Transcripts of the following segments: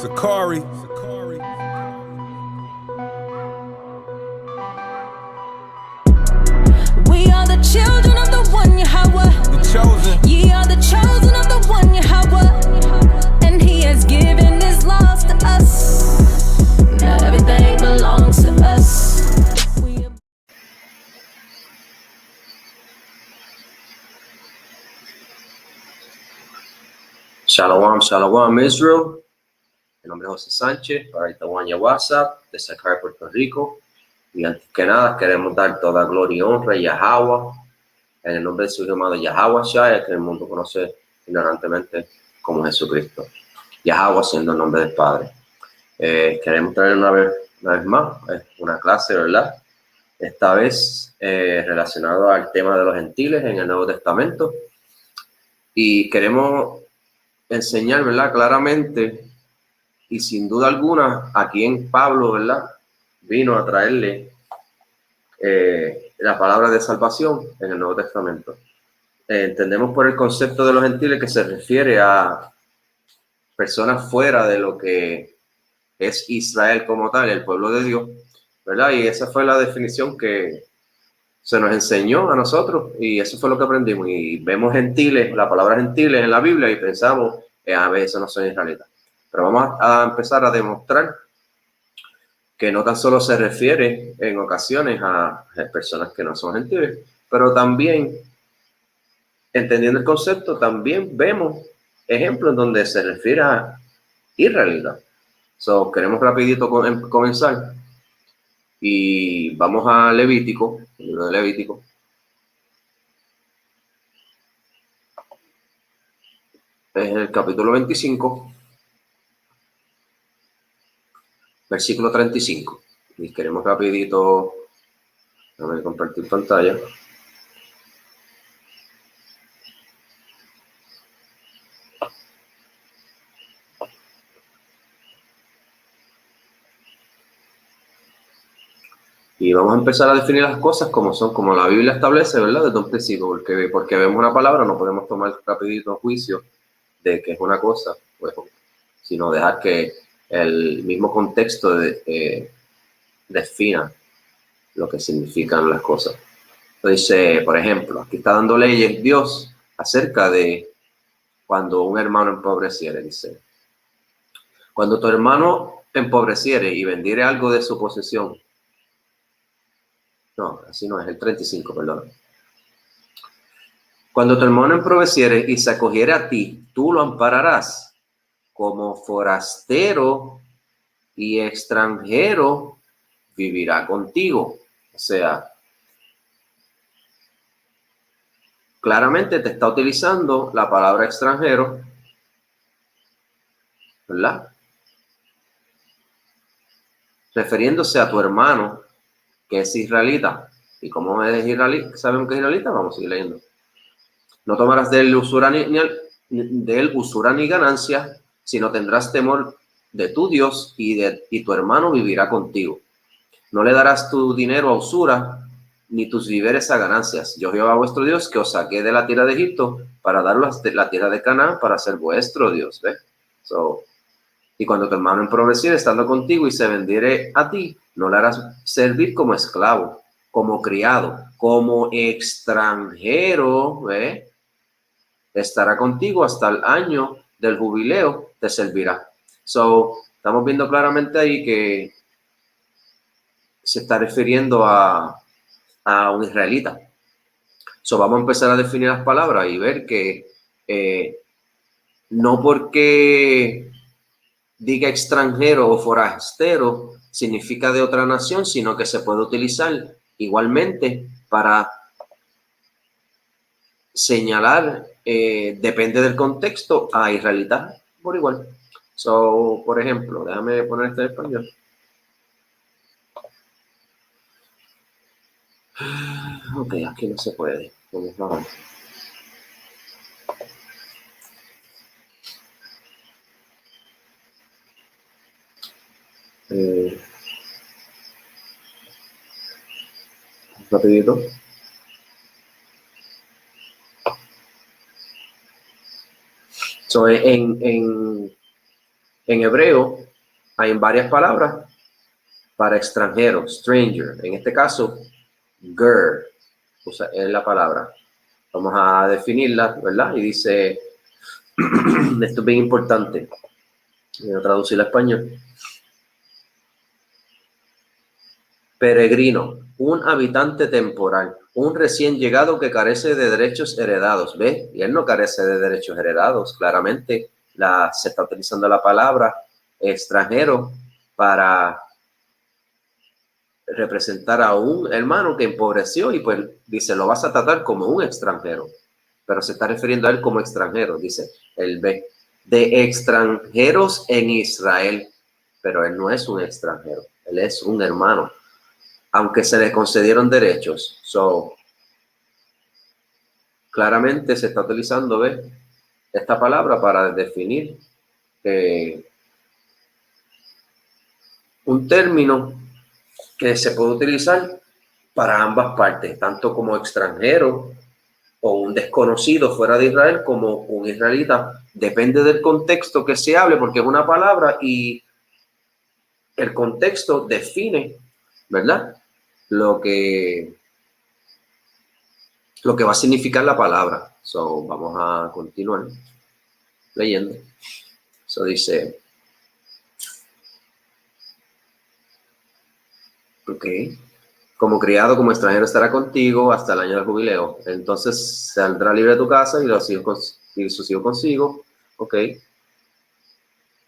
Sakari. We are the children of the one Yahweh. The chosen. Ye are the chosen of the one Yahweh. And he has given his laws to us. Now everything belongs to us. Shalom, shalom Israel. Mi nombre es José Sánchez para el Tahuanya WhatsApp de Sakari, Puerto Rico. Y antes que nada queremos dar toda gloria y honra a Yahweh en el nombre de su llamado Yahweh Shai, que el mundo conoce ignorantemente como Jesucristo. Yahweh siendo el nombre del Padre. Queremos traer una vez más una clase, ¿verdad? Esta vez relacionado al tema de los gentiles en el Nuevo Testamento. Y queremos enseñar, ¿verdad? Claramente y sin duda alguna a quien Pablo, ¿verdad? Vino a traerle la palabra de salvación en el Nuevo Testamento. Entendemos por el concepto de los gentiles que se refiere a personas fuera de lo que es Israel como tal, el pueblo de Dios, ¿verdad? Y esa fue la definición que se nos enseñó a nosotros y eso fue lo que aprendimos. Y vemos gentiles, la palabra gentiles en la Biblia y pensamos, a veces no son israelitas. Pero vamos a empezar a demostrar que no tan solo se refiere en ocasiones a personas que no son gentiles, pero también, entendiendo el concepto, también vemos ejemplos donde se refiere a israelitas. Queremos rapidito comenzar y vamos a Levítico, el libro de Levítico. Es el capítulo 25. Versículo 35. Y queremos rapidito, déjame compartir pantalla. Y vamos a empezar a definir las cosas como son, como la Biblia establece, ¿verdad? Desde un principio, porque vemos una palabra, no podemos tomar rapidito juicio de que es una cosa, pues, sino dejar que el mismo contexto defina lo que significan las cosas. Entonces, por ejemplo, aquí está dando leyes Dios acerca de cuando un hermano empobreciere, dice. Cuando tu hermano empobreciere y vendiere algo de su posesión. No, así no es, el 35, perdón. Cuando tu hermano empobreciere y se acogiere a ti, tú lo ampararás como forastero y extranjero vivirá contigo. O sea, claramente te está utilizando la palabra extranjero, ¿verdad? Refiriéndose a tu hermano que es israelita. ¿Y cómo es israelita? ¿Sabemos que es israelita? Vamos a seguir leyendo. No tomarás de él usura ni ganancia, sino tendrás temor de tu Dios y tu hermano vivirá contigo. No le darás tu dinero a usura, ni tus víveres a ganancias. Yo Jehová vuestro Dios, que os saqué de la tierra de Egipto para daros la tierra de Canaán para ser vuestro Dios. ¿Ves? Y cuando tu hermano empobreciere estando contigo y se vendiere a ti, no le harás servir como esclavo, como criado, como extranjero, ¿ves? Estará contigo hasta el año del jubileo, te servirá. Estamos viendo claramente ahí que se está refiriendo a un israelita. Vamos a empezar a definir las palabras y ver que no porque diga extranjero o forastero significa de otra nación, sino que se puede utilizar igualmente para señalar, depende del contexto, a israelitas por igual. Por ejemplo, déjame poner esto en español. Ok, aquí no se puede. Vamos a ver. Rapidito. En En hebreo hay varias palabras para extranjero, stranger. En este caso, ger, es la palabra. Vamos a definirla, ¿verdad? Y dice, esto es bien importante. Voy a traducirla a español. Peregrino, un habitante temporal, un recién llegado que carece de derechos heredados. ¿Ves? Y él no carece de derechos heredados. Claramente se está utilizando la palabra extranjero para representar a un hermano que empobreció y pues dice, lo vas a tratar como un extranjero. Pero se está refiriendo a él como extranjero, dice el B. De extranjeros en Israel. Pero él no es un extranjero, él es un hermano. Aunque se le concedieron derechos. So, claramente se está utilizando, ¿ves? Esta palabra para definir un término que se puede utilizar para ambas partes, tanto como extranjero o un desconocido fuera de Israel como un israelita. Depende del contexto que se hable, porque es una palabra y el contexto define, ¿verdad? Lo que va a significar la palabra. So, vamos a continuar leyendo. Eso dice, ok, como criado, como extranjero estará contigo hasta el año del jubileo. Entonces saldrá libre de tu casa y sus hijos consigo, ok,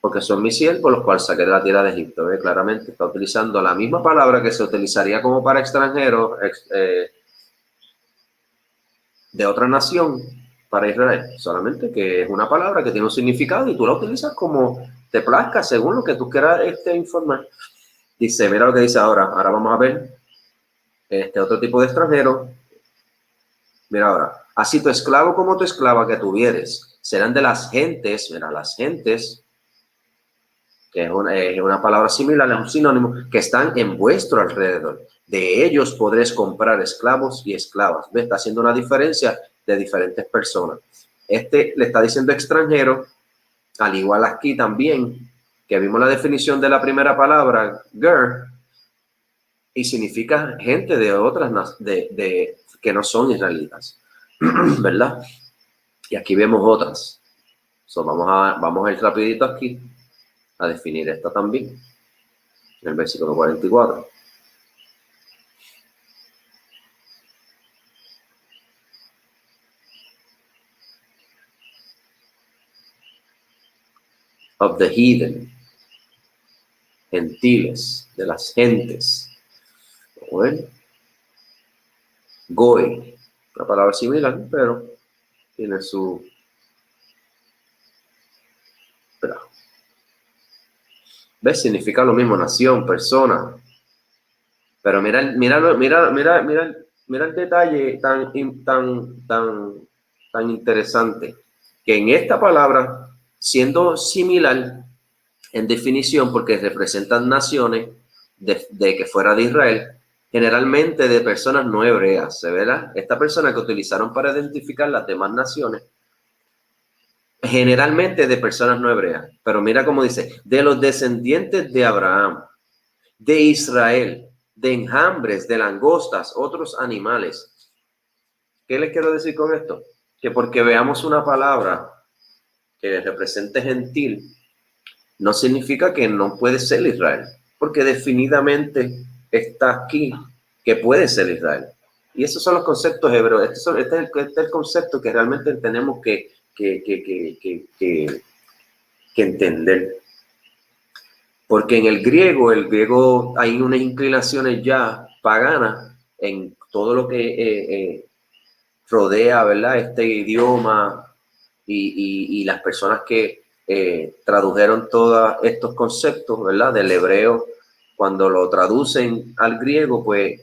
porque son mis siervos, los cuales saqué de la tierra de Egipto. Claramente está utilizando la misma palabra que se utilizaría como para extranjeros de otra nación para Israel, solamente que es una palabra que tiene un significado y tú la utilizas como te plazca, según lo que tú quieras informar. Dice, mira lo que dice ahora vamos a ver otro tipo de extranjero. Mira ahora, así tu esclavo como tu esclava que tuvieres serán de las gentes, mira, las gentes, que es una palabra similar, es un sinónimo, que están en vuestro alrededor. De ellos podréis comprar esclavos y esclavas. ¿Ves? Está haciendo una diferencia de diferentes personas. Le está diciendo extranjero, al igual aquí también, que vimos la definición de la primera palabra, ger, y significa gente de otras, que no son israelitas, ¿verdad? Y aquí vemos otras. So, vamos a ir rapidito aquí a definir esta también, en el versículo 44. Of the heathen, gentiles, de las gentes. Bueno, goy, una palabra similar, pero tiene su... ¿Ves? Significa lo mismo, nación, persona. Pero mira el detalle tan interesante, que en esta palabra, siendo similar en definición, porque representan naciones de que fuera de Israel, generalmente de personas no hebreas, ¿verdad? Esta persona que utilizaron para identificar las demás naciones, generalmente de personas no hebreas. Pero mira cómo dice, de los descendientes de Abraham, de Israel, de enjambres, de langostas, otros animales. ¿Qué les quiero decir con esto? Que porque veamos una palabra que represente gentil, no significa que no puede ser Israel, porque definitivamente está aquí que puede ser Israel. Y esos son los conceptos hebreos. Este es el concepto que realmente tenemos que entender. Porque en el griego hay unas inclinaciones ya paganas en todo lo que rodea, ¿verdad? Este idioma y las personas que tradujeron todos estos conceptos, ¿verdad? Del hebreo, cuando lo traducen al griego, pues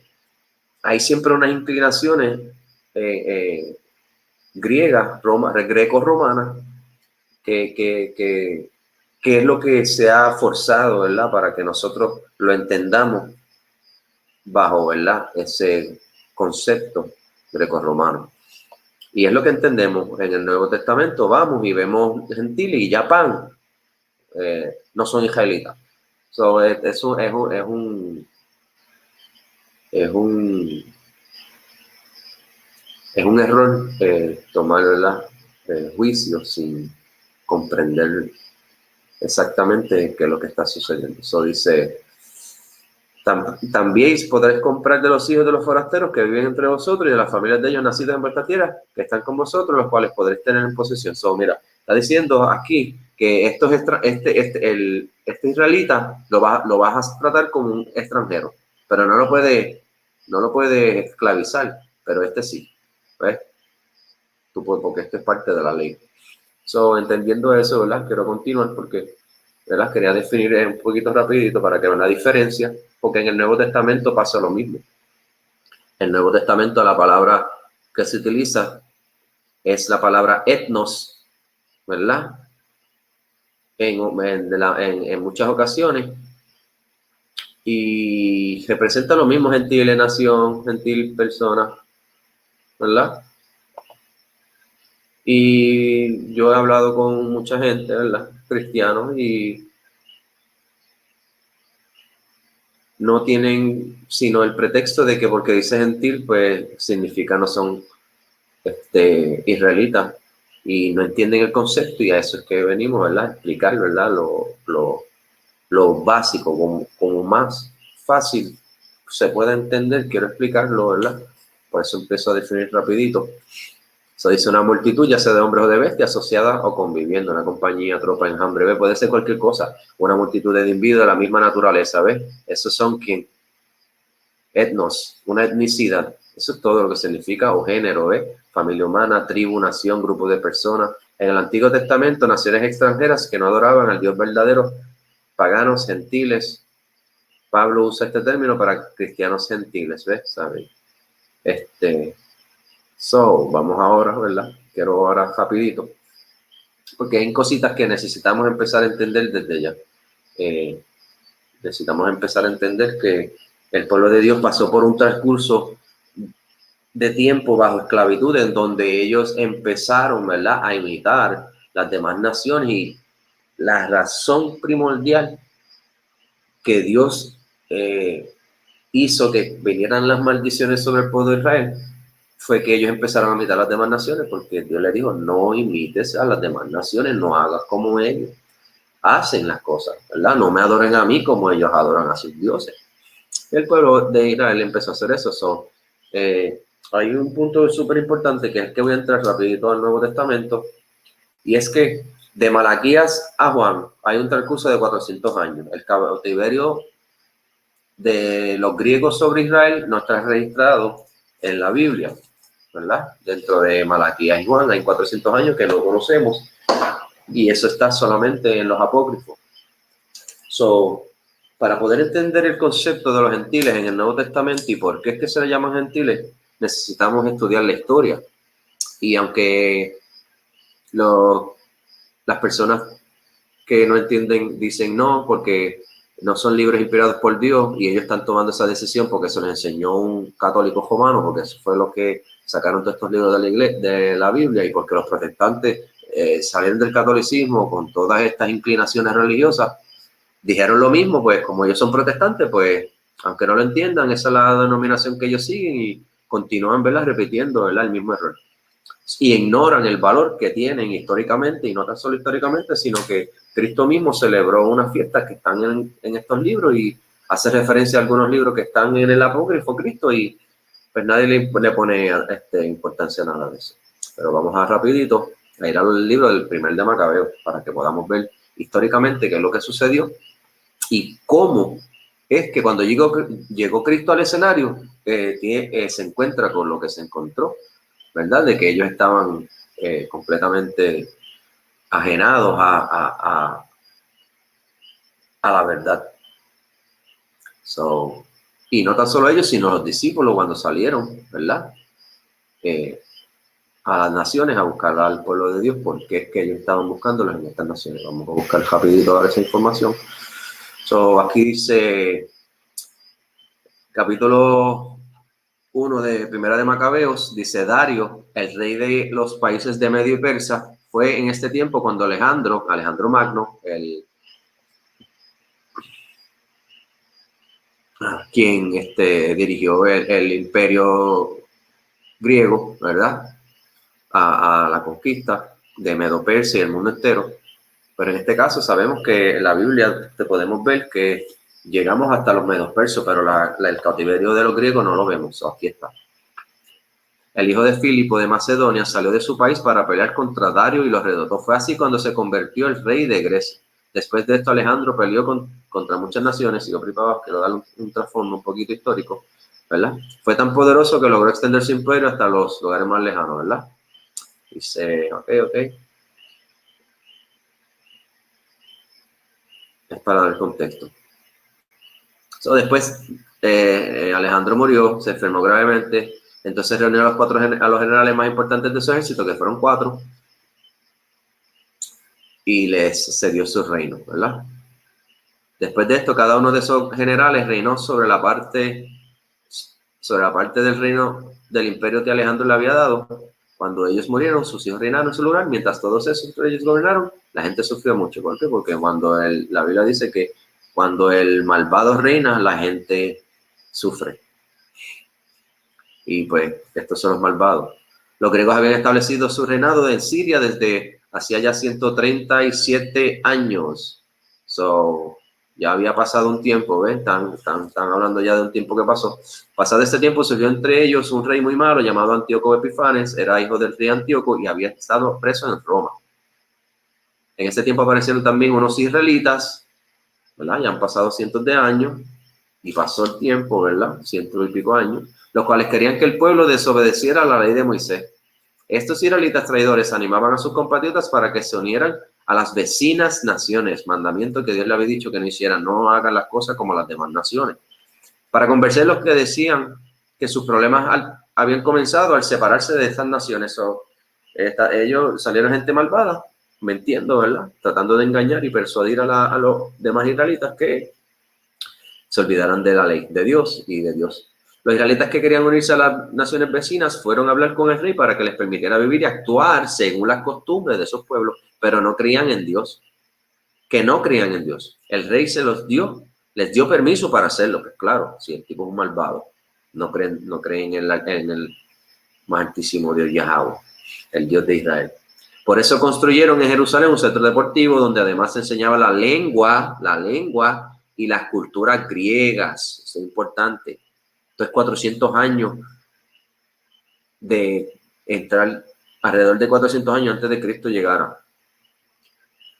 hay siempre unas inclinaciones griegas, greco-romanas, que es lo que se ha forzado, ¿verdad? Para que nosotros lo entendamos bajo, ¿verdad? Ese concepto greco-romano. Y es lo que entendemos en el Nuevo Testamento. Vamos y vemos gentiles y ya pan. no son israelitas. So, es un error tomar, ¿verdad?, juicio sin comprender exactamente qué es lo que está sucediendo. Eso dice, también podréis comprar de los hijos de los forasteros que viven entre vosotros y de las familias de ellos nacidos en vuestra tierra, que están con vosotros, los cuales podréis tener en posesión. So, mira, está diciendo aquí que este israelita lo vas a tratar como un extranjero, pero no lo puede esclavizar, pero este sí, ¿ves? Porque esto es parte de la ley. So, entendiendo eso, ¿verdad? Quiero continuar porque, ¿verdad?, quería definir un poquito rapidito para que vean la diferencia, porque en el Nuevo Testamento pasa lo mismo. En el Nuevo Testamento la palabra que se utiliza es la palabra etnos, ¿verdad? En muchas ocasiones, y representa lo mismo: gentil, nación, gentil, persona, ¿verdad? Y yo he hablado con mucha gente, ¿verdad?, cristianos, y no tienen sino el pretexto de que porque dice gentil, pues significa no son israelitas, y no entienden el concepto, y a eso es que venimos, ¿verdad?, a explicar, ¿verdad?, lo básico, como más fácil se puede entender. Quiero explicarlo, ¿verdad? Por eso empiezo a definir rapidito. Eso dice: una multitud, ya sea de hombres o de bestias, asociada o conviviendo, una compañía, tropa, enjambre, ¿ves? Puede ser cualquier cosa, una multitud de individuos de la misma naturaleza, ¿ves? Esos son quien, etnos, una etnicidad, eso es todo lo que significa, o género, ¿ves? Familia humana, tribu, nación, grupo de personas. En el Antiguo Testamento, naciones extranjeras que no adoraban al Dios verdadero, paganos, gentiles. Pablo usa este término para cristianos gentiles, ¿ves? ¿Saben? Vamos ahora, ¿verdad? Quiero ahora rapidito, porque hay cositas que necesitamos empezar a entender desde ya. Necesitamos empezar a entender que el pueblo de Dios pasó por un transcurso de tiempo bajo esclavitud, en donde ellos empezaron, ¿verdad?, a imitar las demás naciones, y la razón primordial que Dios hizo que vinieran las maldiciones sobre el pueblo de Israel fue que ellos empezaron a imitar a las demás naciones, porque Dios les dijo: no imites a las demás naciones, no hagas como ellos hacen las cosas, ¿verdad? No me adoren a mí como ellos adoran a sus dioses. El pueblo de Israel empezó a hacer eso. Hay un punto súper importante, que es que voy a entrar rapidito al Nuevo Testamento, y es que de Malaquías a Juan hay un transcurso de 400 años. El cautiverio de los griegos sobre Israel no está registrado en la Biblia, ¿verdad? Dentro de Malaquías y Juan hay 400 años que no conocemos, y eso está solamente en los apócrifos. Para poder entender el concepto de los gentiles en el Nuevo Testamento y por qué es que se le llaman gentiles, necesitamos estudiar la historia. Y aunque las personas que no entienden dicen no, porque no son libros inspirados por Dios, y ellos están tomando esa decisión porque se les enseñó un católico romano, porque eso fue lo que sacaron todos estos libros de la iglesia, de la Biblia, y porque los protestantes salieron del catolicismo con todas estas inclinaciones religiosas, dijeron lo mismo. Pues como ellos son protestantes, pues aunque no lo entiendan, esa es la denominación que ellos siguen, y continúan, ¿verdad?, repitiendo, ¿verdad?, el mismo error, y ignoran el valor que tienen históricamente, y no tan solo históricamente, sino que Cristo mismo celebró unas fiestas que están en estos libros, y hace referencia a algunos libros que están en el apócrifo Cristo, y pues nadie le pone importancia a nada de eso. Pero vamos a rapidito a ir al libro del primer de Macabeo, para que podamos ver históricamente qué es lo que sucedió y cómo es que cuando llegó Cristo al escenario, se encuentra con lo que se encontró, ¿verdad? De que ellos estaban completamente ajenados a la verdad. Y no tan solo ellos, sino los discípulos cuando salieron, ¿verdad?, a las naciones a buscar al pueblo de Dios, porque es que ellos estaban buscándolos en estas naciones. Vamos a buscar rapidito ahora esa información. Aquí dice, capítulo 1 de Primera de Macabeos, dice: Dario, el rey de los países de Medio y Persa, fue en este tiempo cuando Alejandro Magno, el quien dirigió el imperio griego, ¿verdad? A la conquista de Medo-Persia y el mundo entero. Pero en este caso sabemos que en la Biblia te podemos ver que llegamos hasta los medo-persos, pero el cautiverio de los griegos no lo vemos. Aquí está. El hijo de Filipo de Macedonia salió de su país para pelear contra Dario y los derrotó. Fue así cuando se convirtió el rey de Grecia. Después de esto, Alejandro peleó contra muchas naciones. Sigo por abajo, quiero darle un trasfondo un poquito histórico, ¿verdad? Fue tan poderoso que logró extender su imperio hasta los lugares más lejanos, ¿verdad? Dice, ok. Es para dar contexto. Después, Alejandro murió, se enfermó gravemente. Entonces reunió a los generales más importantes de su ejército, que fueron 4, y les cedió su reino, ¿verdad? Después de esto, cada uno de esos generales reinó sobre la parte del reino del imperio que Alejandro le había dado. Cuando ellos murieron, sus hijos reinaron en su lugar. Mientras todos esos ellos gobernaron, la gente sufrió mucho. ¿Por qué? Porque cuando la Biblia dice que cuando el malvado reina, la gente sufre. Y pues, estos son los malvados. Los griegos habían establecido su reinado en Siria desde hacía ya 137 años. Ya había pasado un tiempo, ¿ves? Están hablando ya de un tiempo que pasó. Pasado este tiempo, surgió entre ellos un rey muy malo llamado Antíoco Epifanes. Era hijo del rey Antíoco y había estado preso en Roma. En ese tiempo aparecieron también unos israelitas, ¿verdad? Ya han pasado cientos de años y pasó el tiempo, ¿verdad? 100 y pico años, los cuales querían que el pueblo desobedeciera a la ley de Moisés. Estos israelitas traidores animaban a sus compatriotas para que se unieran a las vecinas naciones, mandamiento que Dios le había dicho que no hicieran, no hagan las cosas como las demás naciones. Para convencer a los que decían que sus problemas habían comenzado al separarse de estas naciones. Ellos salieron gente malvada, mintiendo, ¿verdad? Tratando de engañar y persuadir a los demás israelitas que se olvidaran de la ley de Dios y de Dios. Los israelitas que querían unirse a las naciones vecinas fueron a hablar con el rey para que les permitiera vivir y actuar según las costumbres de esos pueblos, pero no creían en Dios. Que no creían en Dios. El rey les dio permiso para hacerlo. Pues claro, si el tipo es un malvado, no creen en el más altísimo Dios Yahweh, el Dios de Israel. Por eso construyeron en Jerusalén un centro deportivo donde además se enseñaba la lengua y las culturas griegas. Eso es importante. Entonces, 400 años de entrar, alrededor de 400 años antes de Cristo llegara.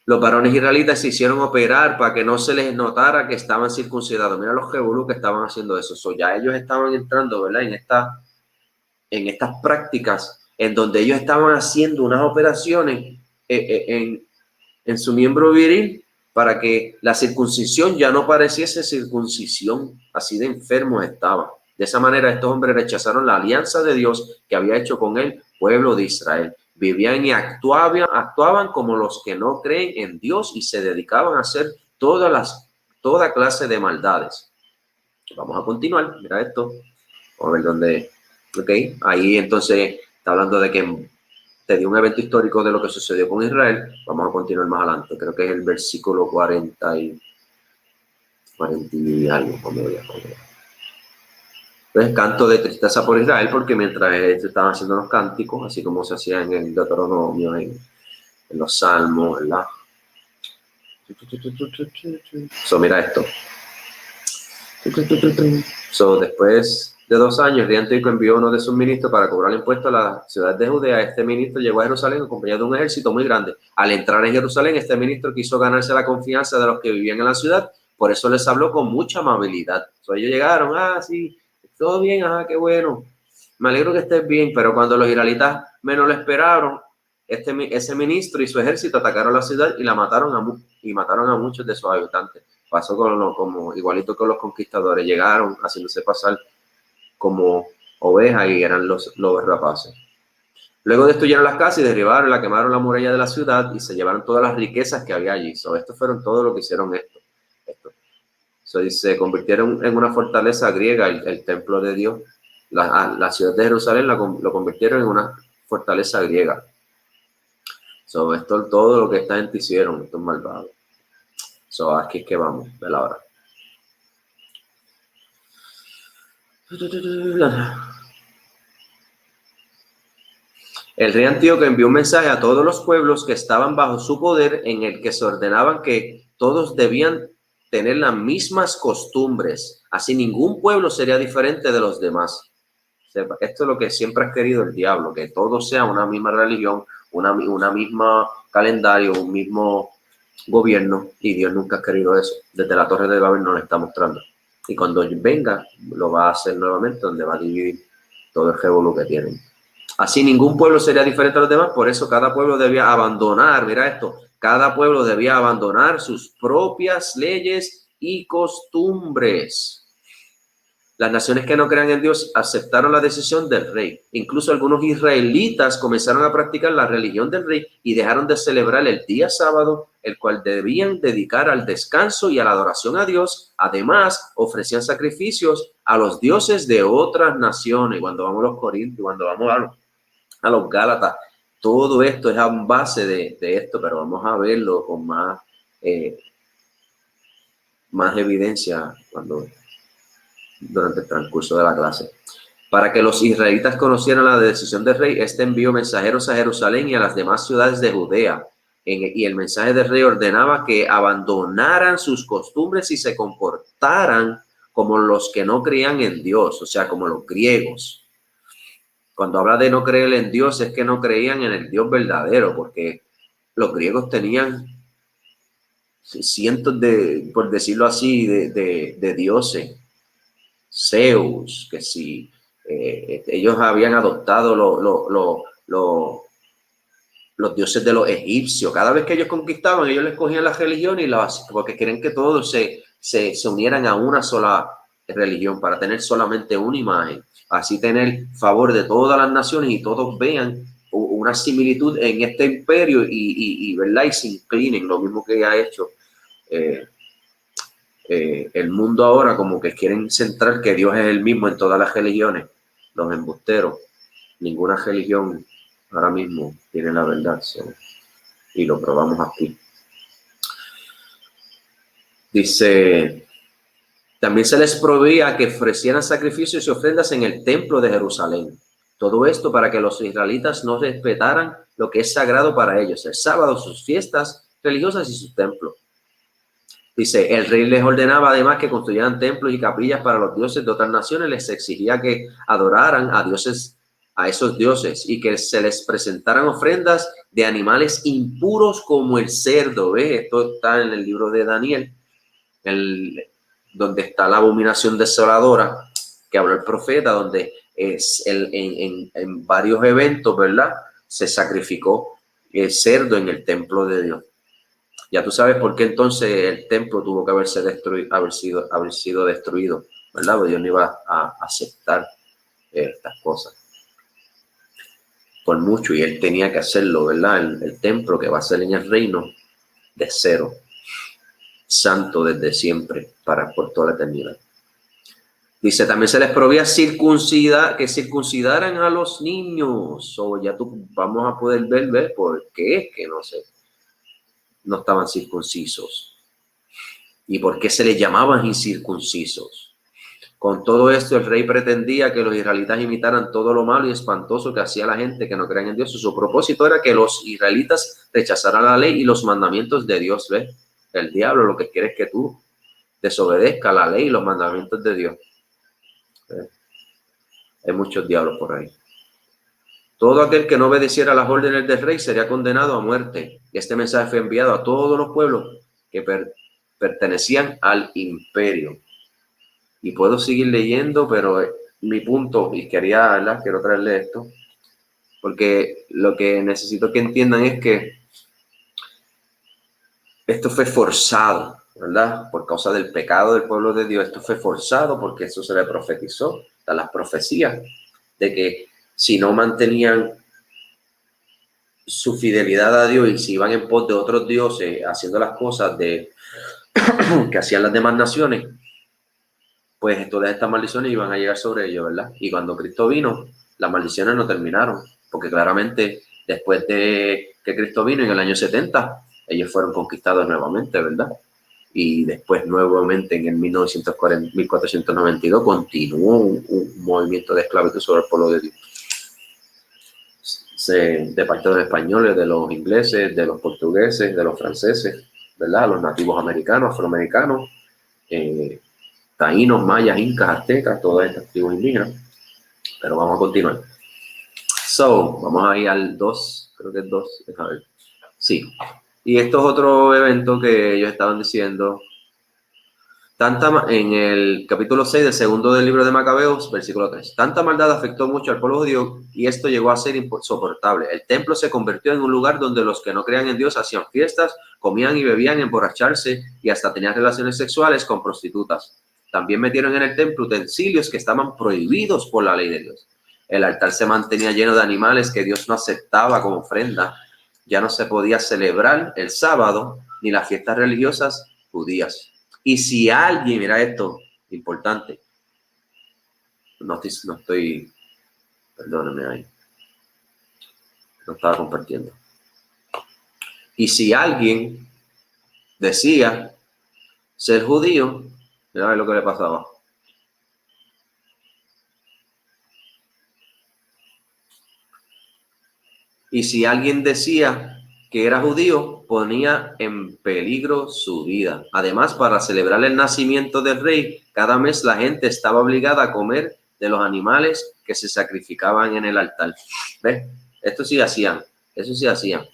Los varones israelitas se hicieron operar para que no se les notara que estaban circuncidados. Mira los jebulú que estaban haciendo eso. Ya ellos estaban entrando, ¿verdad? En estas prácticas en donde ellos estaban haciendo unas operaciones en su miembro viril para que la circuncisión ya no pareciese circuncisión. Así de enfermos estaban. De esa manera estos hombres rechazaron la alianza de Dios que había hecho con el pueblo de Israel. Vivían y actuaban como los que no creen en Dios y se dedicaban a hacer toda clase de maldades. Vamos a continuar. Mira esto. Vamos a ver dónde. Ok. Ahí entonces está hablando de que te dio un evento histórico de lo que sucedió con Israel. Vamos a continuar más adelante. Creo que es el versículo 40 y algo. Vamos a ver. Entonces, canto de tristeza por Israel, porque mientras estaban haciendo los cánticos, así como se hacía en el Deuteronomio, en los Salmos, ¿verdad? Mira esto. Después de 2 años, el rey Antíoco envió uno de sus ministros para cobrar impuestos a la ciudad de Judea. Este ministro llegó a Jerusalén acompañado de un ejército muy grande. Al entrar en Jerusalén, este ministro quiso ganarse la confianza de los que vivían en la ciudad, por eso les habló con mucha amabilidad. Ellos llegaron, sí, todo bien, qué bueno, me alegro que estés bien, pero cuando los israelitas menos lo esperaron, ese ministro y su ejército atacaron la ciudad y mataron a muchos de sus habitantes. Pasó como igualito con los conquistadores, llegaron haciéndose pasar como ovejas y eran los rapaces. Luego destruyeron las casas y derribaron, quemaron la muralla de la ciudad y se llevaron todas las riquezas que había allí. Estos fueron todo lo que hicieron esto. Se convirtieron en una fortaleza griega, el templo de Dios. La ciudad de Jerusalén lo convirtieron en una fortaleza griega. Esto es todo lo que esta gente hicieron, estos malvados. Aquí es que vamos, de la hora. El rey Antíoco envió un mensaje a todos los pueblos que estaban bajo su poder en el que se ordenaban que todos debían tener las mismas costumbres. Así ningún pueblo sería diferente de los demás. Esto es lo que siempre ha querido el diablo, que todo sea una misma religión, una misma calendario, un mismo gobierno, y Dios nunca ha querido eso. Desde la Torre de Babel nos lo está mostrando. Y cuando venga, lo va a hacer nuevamente, donde va a dividir todo el revolú que tienen. Así ningún pueblo sería diferente a los demás, por eso cada pueblo debía abandonar, mira esto, cada pueblo debía abandonar sus propias leyes y costumbres. Las naciones que no crean en Dios aceptaron la decisión del rey. Incluso algunos israelitas comenzaron a practicar la religión del rey y dejaron de celebrar el día sábado, el cual debían dedicar al descanso y a la adoración a Dios. Además, ofrecían sacrificios a los dioses de otras naciones. Cuando vamos a los Corintios, cuando vamos a los Gálatas, todo esto es a base de esto, pero vamos a verlo con más evidencia durante el transcurso de la clase. Para que los israelitas conocieran la decisión del rey, envió mensajeros a Jerusalén y a las demás ciudades de Judea. Y el mensaje del rey ordenaba que abandonaran sus costumbres y se comportaran como los que no creían en Dios, o sea, como los griegos. Cuando habla de no creer en Dios, es que no creían en el Dios verdadero, porque los griegos tenían cientos de, por decirlo así, de dioses. Zeus, que si ellos habían adoptado los dioses de los egipcios. Cada vez que ellos conquistaban, ellos les cogían la religión porque querían que todos se unieran a una sola religión para tener solamente una imagen. Así tener favor de todas las naciones y todos vean una similitud en este imperio ¿verdad? Y se inclinen, lo mismo que ha hecho el mundo ahora, como que quieren centrar que Dios es el mismo en todas las religiones. Los embusteros, ninguna religión ahora mismo tiene la verdad, y lo probamos aquí. Dice, también se les prohibía que ofrecieran sacrificios y ofrendas en el templo de Jerusalén. Todo esto para que los israelitas no respetaran lo que es sagrado para ellos, el sábado, sus fiestas religiosas y sus templos. Dice, el rey les ordenaba además que construyeran templos y capillas para los dioses de otras naciones. Les exigía que adoraran a esos dioses y que se les presentaran ofrendas de animales impuros como el cerdo. ¿Ves? Esto está en el libro de Daniel, donde está la abominación desoladora que habló el profeta, donde en varios eventos, ¿verdad? Se sacrificó el cerdo en el templo de Dios. Ya tú sabes por qué entonces el templo tuvo que haber sido destruido, ¿verdad? Porque Dios no iba a aceptar estas cosas por mucho, y él tenía que hacerlo, ¿verdad? El templo que va a ser en el reino de cero, santo desde siempre, por toda la eternidad. Dice, también se les prohibía que circuncidaran a los niños. Ya vamos a poder ver por qué es que no estaban circuncisos y por qué se les llamaban incircuncisos. Con todo esto, el rey pretendía que los israelitas imitaran todo lo malo y espantoso que hacía la gente que no creían en Dios. Su propósito era que los israelitas rechazaran la ley y los mandamientos de Dios. ¿Ves? El diablo lo que quiere es que tú desobedezcas la ley y los mandamientos de Dios. ¿Ves? Hay muchos diablos por ahí. Todo aquel que no obedeciera las órdenes del rey sería condenado a muerte. Y este mensaje fue enviado a todos los pueblos que pertenecían al imperio. Y puedo seguir leyendo, pero mi punto, y quiero traerle esto, porque lo que necesito que entiendan es que esto fue forzado, ¿verdad? Por causa del pecado del pueblo de Dios, esto fue forzado porque eso se le profetizó, a las profecías, de que si no mantenían su fidelidad a Dios y si iban en pos de otros dioses haciendo las cosas que hacían las demás naciones, pues todas estas maldiciones iban a llegar sobre ellos, ¿verdad? Y cuando Cristo vino, las maldiciones no terminaron, porque claramente después de que Cristo vino en el año 70, ellos fueron conquistados nuevamente, ¿verdad? y después nuevamente en el 1492 continuó un movimiento de esclavitud sobre el pueblo de Dios. De parte de los españoles, de los ingleses, de los portugueses, de los franceses, ¿verdad? Los nativos americanos, afroamericanos, taínos, mayas, incas, aztecas, todas estas tribus indígenas. Pero vamos a continuar. Vamos a ir al 2, creo que es 2, a ver. Sí. Y esto es otro evento que ellos estaban diciendo. En el capítulo 6 del segundo del libro de Macabeos, versículo 3. Tanta maldad afectó mucho al pueblo judío y esto llegó a ser insoportable. El templo se convirtió en un lugar donde los que no creían en Dios hacían fiestas, comían y bebían, emborracharse y hasta tenían relaciones sexuales con prostitutas. También metieron en el templo utensilios que estaban prohibidos por la ley de Dios. El altar se mantenía lleno de animales que Dios no aceptaba como ofrenda. Ya no se podía celebrar el sábado ni las fiestas religiosas judías. Y si alguien, mira esto, importante, no estoy, perdónenme ahí, no estaba compartiendo. Y si alguien decía ser judío, mira lo que le pasaba. Y si alguien decía que era judío, ponía en peligro su vida. Además, para celebrar el nacimiento del rey, cada mes la gente estaba obligada a comer de los animales que se sacrificaban en el altar. ¿Ves? Esto sí hacían, eso sí hacían.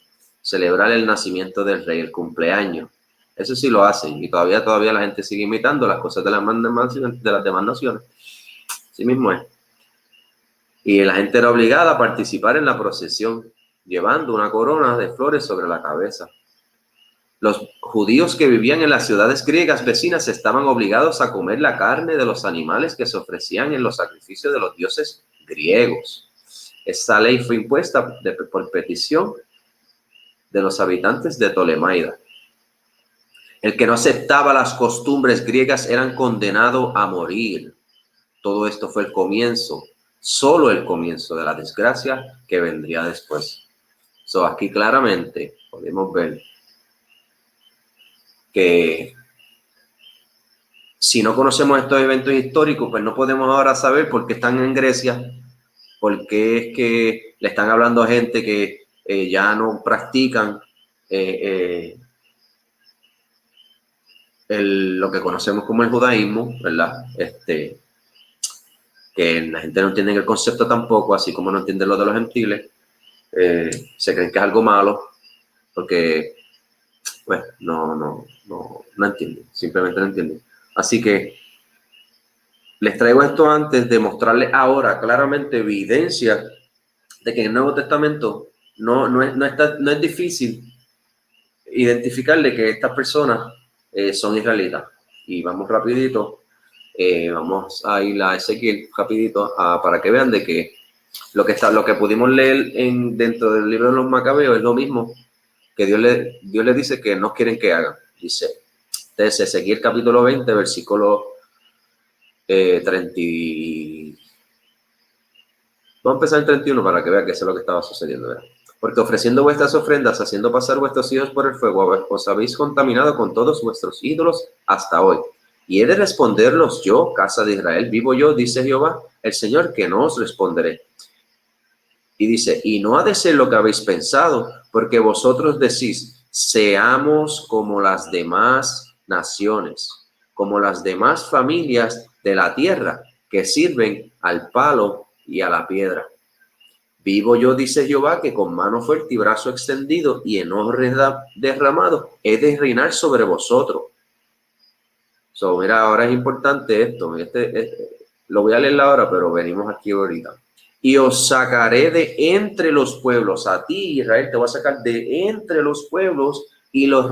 Celebrar el nacimiento del rey, el cumpleaños. Eso sí lo hacen. Y todavía la gente sigue imitando las cosas de las demás naciones. Así mismo es. Y la gente era obligada a participar en la procesión, llevando una corona de flores sobre la cabeza. Los judíos que vivían en las ciudades griegas vecinas estaban obligados a comer la carne de los animales que se ofrecían en los sacrificios de los dioses griegos. Esta ley fue impuesta por petición de los habitantes de Ptolemaida. El que no aceptaba las costumbres griegas era condenado a morir. Todo esto fue el comienzo, solo el comienzo de la desgracia que vendría después. Aquí claramente podemos ver que si no conocemos estos eventos históricos, pues no podemos ahora saber por qué están en Grecia, por qué es que le están hablando a gente que ya no practican lo que conocemos como el judaísmo, ¿verdad? Que la gente no entiende el concepto tampoco, así como no entiende lo de los gentiles. Se creen que es algo malo porque pues no entienden, simplemente no entienden. Así que les traigo esto antes de mostrarles ahora claramente evidencia de que en el Nuevo Testamento no es difícil identificarle que estas personas son israelitas. Y vamos rapidito, vamos a ir a Ezequiel rapidito para que vean de que lo que pudimos leer dentro del libro de los Macabeos es lo mismo que Dios le dice que no quieren que hagan. Dice, entonces Ezequiel capítulo 20, versículo 30. Vamos a empezar en 31 para que vean que eso es lo que estaba sucediendo, ¿verdad? Porque ofreciendo vuestras ofrendas, haciendo pasar vuestros hijos por el fuego, os habéis contaminado con todos vuestros ídolos hasta hoy. Y he de responderlos yo, casa de Israel, vivo yo, dice Jehová, el Señor, que no os responderé. Y dice, y no ha de ser lo que habéis pensado, porque vosotros decís, seamos como las demás naciones, como las demás familias de la tierra, que sirven al palo y a la piedra. Vivo yo, dice Jehová, que con mano fuerte y brazo extendido y enojo derramado, he de reinar sobre vosotros. Mira, ahora es importante esto. Lo voy a leer ahora, pero venimos aquí ahorita. Y os sacaré de entre los pueblos, a ti Israel te voy a sacar de entre los pueblos y os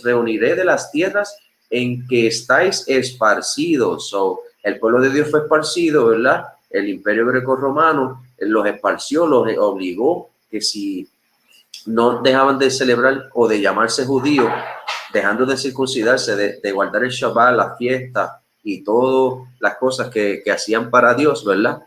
reuniré de las tierras en que estáis esparcidos. El pueblo de Dios fue esparcido, ¿verdad? El imperio greco-romano los esparció, los obligó que si no dejaban de celebrar o de llamarse judíos, dejando de circuncidarse, de guardar el Shabbat, las fiestas y todas las cosas que hacían para Dios, ¿verdad?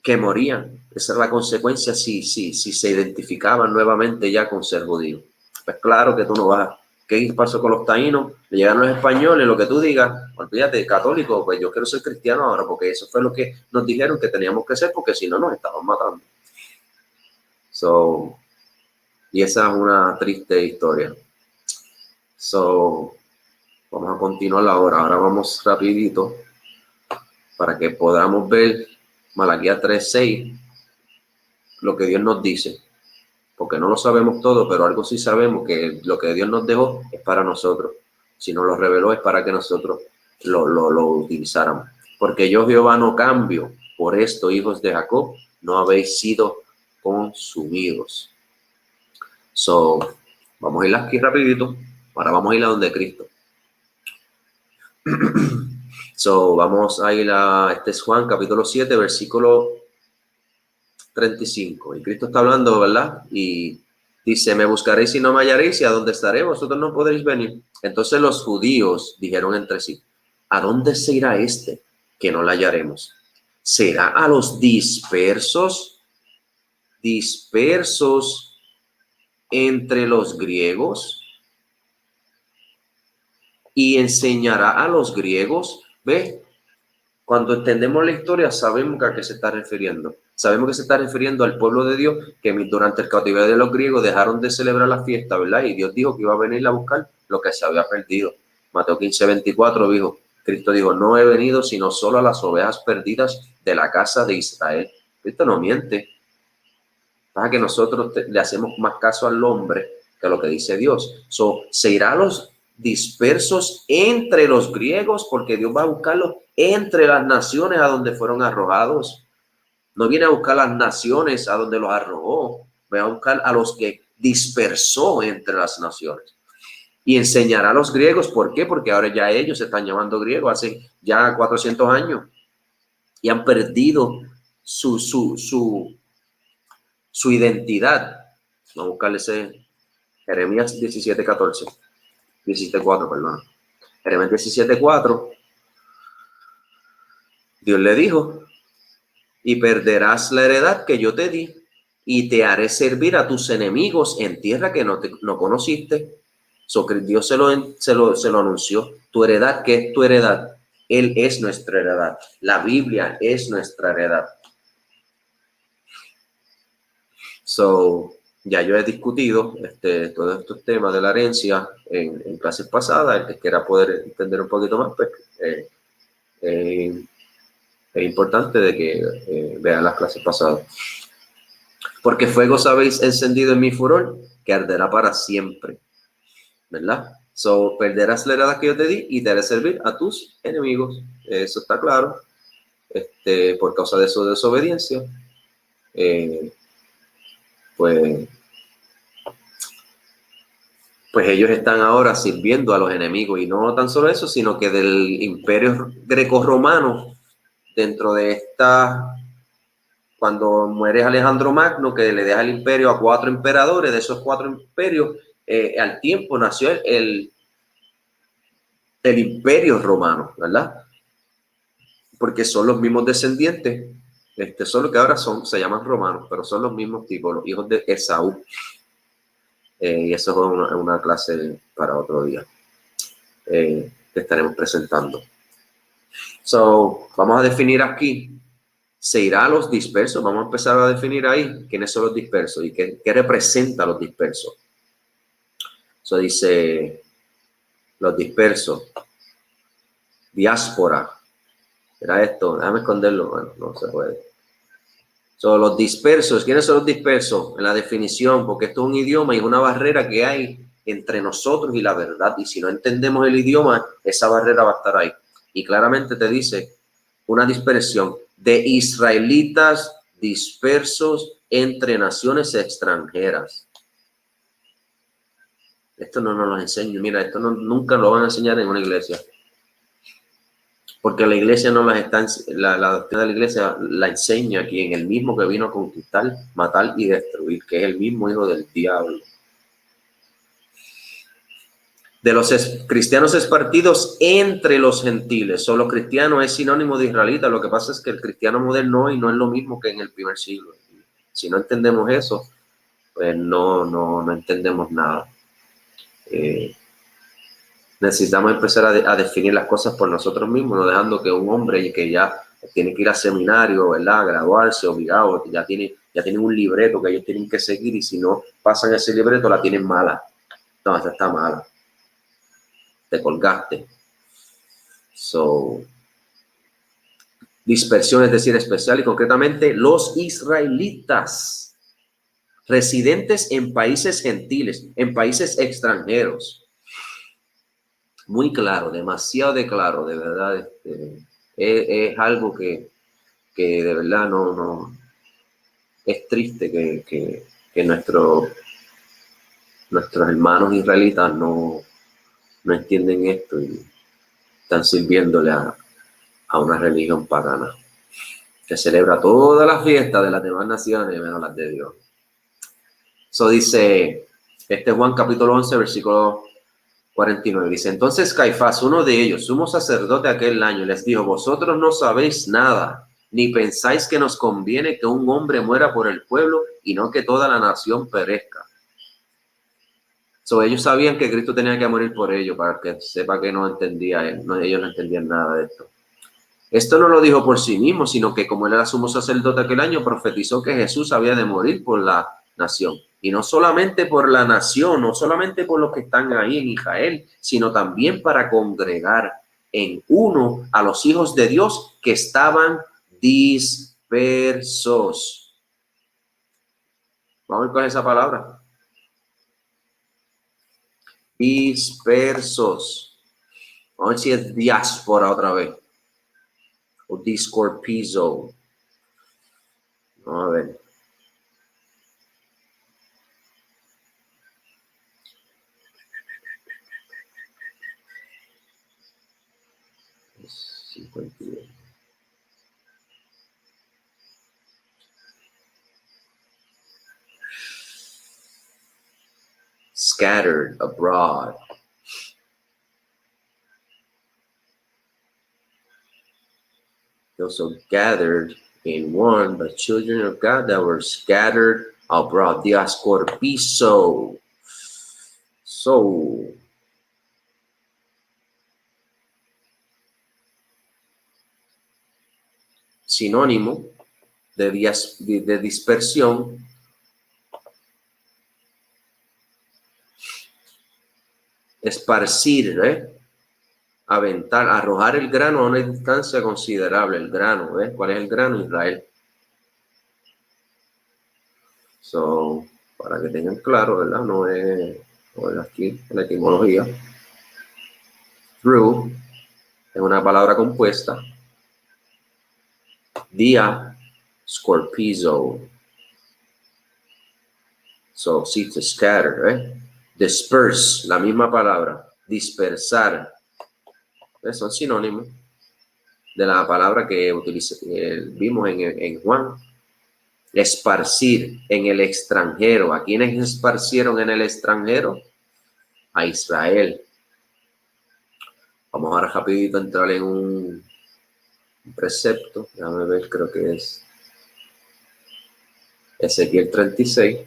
Que morían. Esa es la consecuencia si se identificaban nuevamente ya con ser judíos. Pues claro que tú no vas ¿Qué pasó con los taínos? Le llegaron los españoles, lo que tú digas, olvídate, católico, pues yo quiero ser cristiano ahora, porque eso fue lo que nos dijeron que teníamos que ser, porque si no nos estaban matando. So, y esa es una triste historia. So, vamos a continuar ahora. Ahora vamos rapidito para que podamos ver Malaquías 3:6, lo que Dios nos dice. Porque no lo sabemos todo, pero algo sí sabemos, que lo que Dios nos dejó es para nosotros. Si nos lo reveló es para que nosotros lo utilizáramos. Porque yo, Jehová, no cambio. Por esto, hijos de Jacob, no habéis sido consumidos. So, vamos a ir aquí rapidito. Ahora vamos a ir a donde Cristo. So, vamos a ir este es Juan, capítulo 7, versículo 35. Y Cristo está hablando, ¿verdad? Y dice, me buscaréis y no me hallaréis, y a dónde estaré, vosotros no podréis venir. Entonces los judíos dijeron entre sí, ¿a dónde se irá este que no la hallaremos? ¿Será a los dispersos entre los griegos? ¿Y enseñará a los griegos? ¿Ve? Cuando entendemos la historia, sabemos a qué se está refiriendo. Sabemos que se está refiriendo al pueblo de Dios, que durante el cautiverio de los griegos dejaron de celebrar la fiesta, ¿verdad? Y Dios dijo que iba a venir a buscar lo que se había perdido. Mateo 15:24 dijo, Cristo dijo, no he venido sino solo a las ovejas perdidas de la casa de Israel. Cristo no miente. Pasa que nosotros le hacemos más caso al hombre que a lo que dice Dios. Se irá a los dispersos entre los griegos, porque Dios va a buscarlos entre las naciones a donde fueron arrojados. No viene a buscar las naciones a donde los arrojó, va a buscar a los que dispersó entre las naciones. Y enseñará a los griegos, ¿por qué? Porque ahora ya ellos se están llamando griegos, hace ya 400 años, y han perdido su identidad. Vamos a buscarle ese Jeremías 17:14. 17:4, perdón. Jeremías 17:4. Dios le dijo, y perderás la heredad que yo te di, y te haré servir a tus enemigos en tierra que no conociste. Dios se lo anunció. Tu heredad, ¿qué es tu heredad? Él es nuestra heredad. La Biblia es nuestra heredad. Ya yo he discutido todos estos temas de la herencia en clases pasadas. El que quiera poder entender un poquito más, pues es importante de que vean las clases pasadas. Porque fuego habéis encendido en mi furor, que arderá para siempre, ¿verdad? Perderás la heredad que yo te di y te haré servir a tus enemigos. Eso está claro. Por causa de su desobediencia, pues ellos están ahora sirviendo a los enemigos. Y no tan solo eso, sino que del imperio grecorromano, dentro de esta, cuando muere Alejandro Magno, que le deja el imperio a 4 emperadores, de esos 4 imperios, al tiempo nació el imperio romano, ¿verdad? Porque son los mismos descendientes, solo que ahora se llaman romanos, pero son los mismos tipos, los hijos de Esaú. Y eso es una clase para otro día que estaremos presentando. Vamos a definir aquí, se irá a los dispersos. Vamos a empezar a definir ahí quiénes son los dispersos y qué representa los dispersos. Dice los dispersos, diáspora. ¿Era esto? Déjame esconderlo. Bueno, no se puede. Los dispersos, ¿quiénes son los dispersos? En la definición, porque esto es un idioma y es una barrera que hay entre nosotros y la verdad. Y si no entendemos el idioma, esa barrera va a estar ahí. Y claramente te dice una dispersión de israelitas dispersos entre naciones extranjeras. Esto no nos lo enseña. Mira, esto nunca lo van a enseñar en una iglesia. Porque la iglesia no las está, la doctrina de la iglesia la enseña quien el mismo que vino a conquistar, matar y destruir, que es el mismo hijo del diablo. De los cristianos esparcidos entre los gentiles. Solo cristiano es sinónimo de israelita. Lo que pasa es que el cristiano moderno hoy no es lo mismo que en el primer siglo. Si no entendemos eso, pues no entendemos nada. Necesitamos empezar a definir las cosas por nosotros mismos, no dejando que un hombre que ya tiene que ir a seminario, ¿verdad? A graduarse, obligado, ya tienen un libreto que ellos tienen que seguir, y si no pasan ese libreto la tienen mala. No, esta está mala. Te colgaste. Dispersión, es decir, especial, y concretamente los israelitas residentes en países gentiles, en países extranjeros. Muy claro, demasiado de claro, de verdad. Es algo que de verdad no es triste que nuestros hermanos israelitas no entienden esto y están sirviéndole a una religión pagana que celebra todas las fiestas de las demás naciones menos las de Dios. Eso dice Juan capítulo 11, versículo 49. Dice: entonces Caifás, uno de ellos, sumo sacerdote aquel año, les dijo: vosotros no sabéis nada, ni pensáis que nos conviene que un hombre muera por el pueblo y no que toda la nación perezca. Ellos sabían que Cristo tenía que morir por ellos, para que sepa que no entendía ellos no entendían nada de esto. Esto no lo dijo por sí mismo, sino que como él era sumo sacerdote aquel año, profetizó que Jesús había de morir por la nación. Y no solamente por la nación, no solamente por los que están ahí en Israel, sino también para congregar en uno a los hijos de Dios que estaban dispersos. Vamos a ver cuál es esa palabra. Dispersos. Vamos a ver si es diáspora otra vez. O discorpizo. Vamos a ver. Es 52. Scattered abroad. Also gathered in one, the children of God that were scattered abroad. Diascorpizo. Sinónimo de dispersión. Esparcir, aventar, arrojar el grano a una distancia considerable. El grano, ¿cuál es el grano? Israel. Para que tengan claro, ¿verdad? No es aquí la etimología. Through es una palabra compuesta. Diascorpizo. To scatter, Disperse, la misma palabra. Dispersar. Son sinónimos de la palabra que vimos en Juan. Esparcir en el extranjero. ¿A quiénes esparcieron en el extranjero? A Israel. Vamos ahora rapidito a entrar en un precepto. Déjame ver, creo que es Ezequiel 36.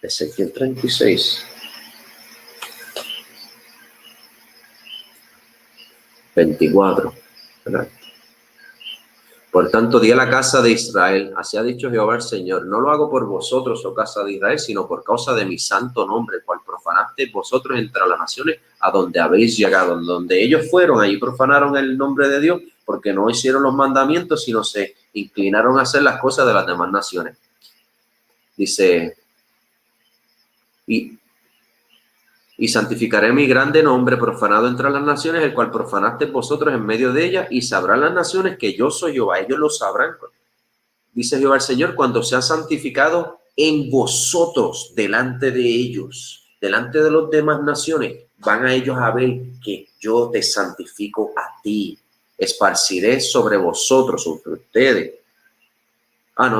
Ezequiel 36. 24, ¿verdad? Por tanto, di a la casa de Israel: así ha dicho Jehová el Señor, no lo hago por vosotros, oh casa de Israel, sino por causa de mi santo nombre, cual profanaste vosotros entre las naciones a donde habéis llegado. Donde ellos fueron, allí profanaron el nombre de Dios, porque no hicieron los mandamientos, sino se inclinaron a hacer las cosas de las demás naciones. Dice: y santificaré mi grande nombre profanado entre las naciones, el cual profanaste vosotros en medio de ellas, y sabrán las naciones que yo soy Jehová. Ellos lo sabrán, dice Jehová el Señor, cuando sea santificado en vosotros delante de ellos, delante de las demás naciones. Van a ellos a ver que yo te santifico a ti. Esparciré sobre vosotros, sobre ustedes.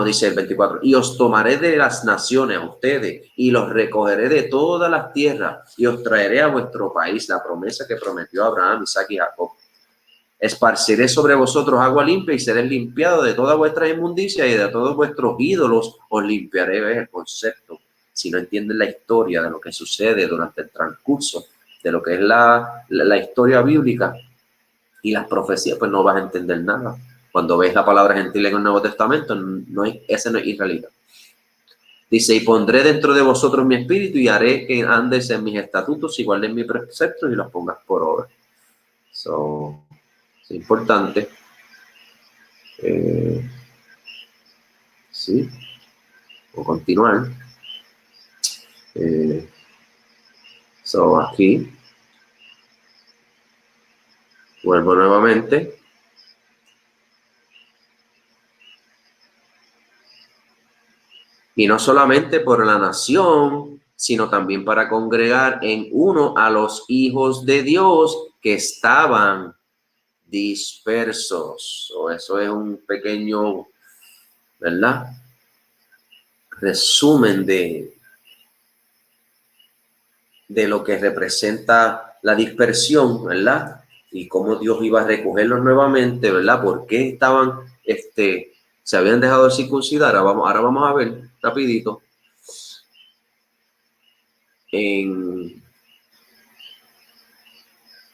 Dice el 24, y os tomaré de las naciones a ustedes, y los recogeré de todas las tierras, y os traeré a vuestro país, la promesa que prometió Abraham, Isaac y Jacob. Esparciré sobre vosotros agua limpia, y seréis limpiados de toda vuestra inmundicia, y de todos vuestros ídolos os limpiaré. ¿Ves el concepto? si no entienden la historia de lo que sucede durante el transcurso de lo que es la historia bíblica y las profecías, pues no vas a entender nada. Cuando ves la palabra gentil en el Nuevo Testamento, ese no es israelita. Dice, y pondré dentro de vosotros mi espíritu y haré que andes en mis estatutos y guarden mis preceptos y los pongas por obra. So, es importante. Sí, o continuar. Aquí vuelvo nuevamente. Y no solamente por la nación, sino también para congregar en uno a los hijos de Dios que estaban dispersos. Eso es un pequeño, ¿verdad?, resumen de lo que representa la dispersión, ¿verdad? Y cómo Dios iba a recogerlos nuevamente, ¿verdad? ¿Por qué estaban, se habían dejado de circuncidar? Ahora vamos a ver rapidito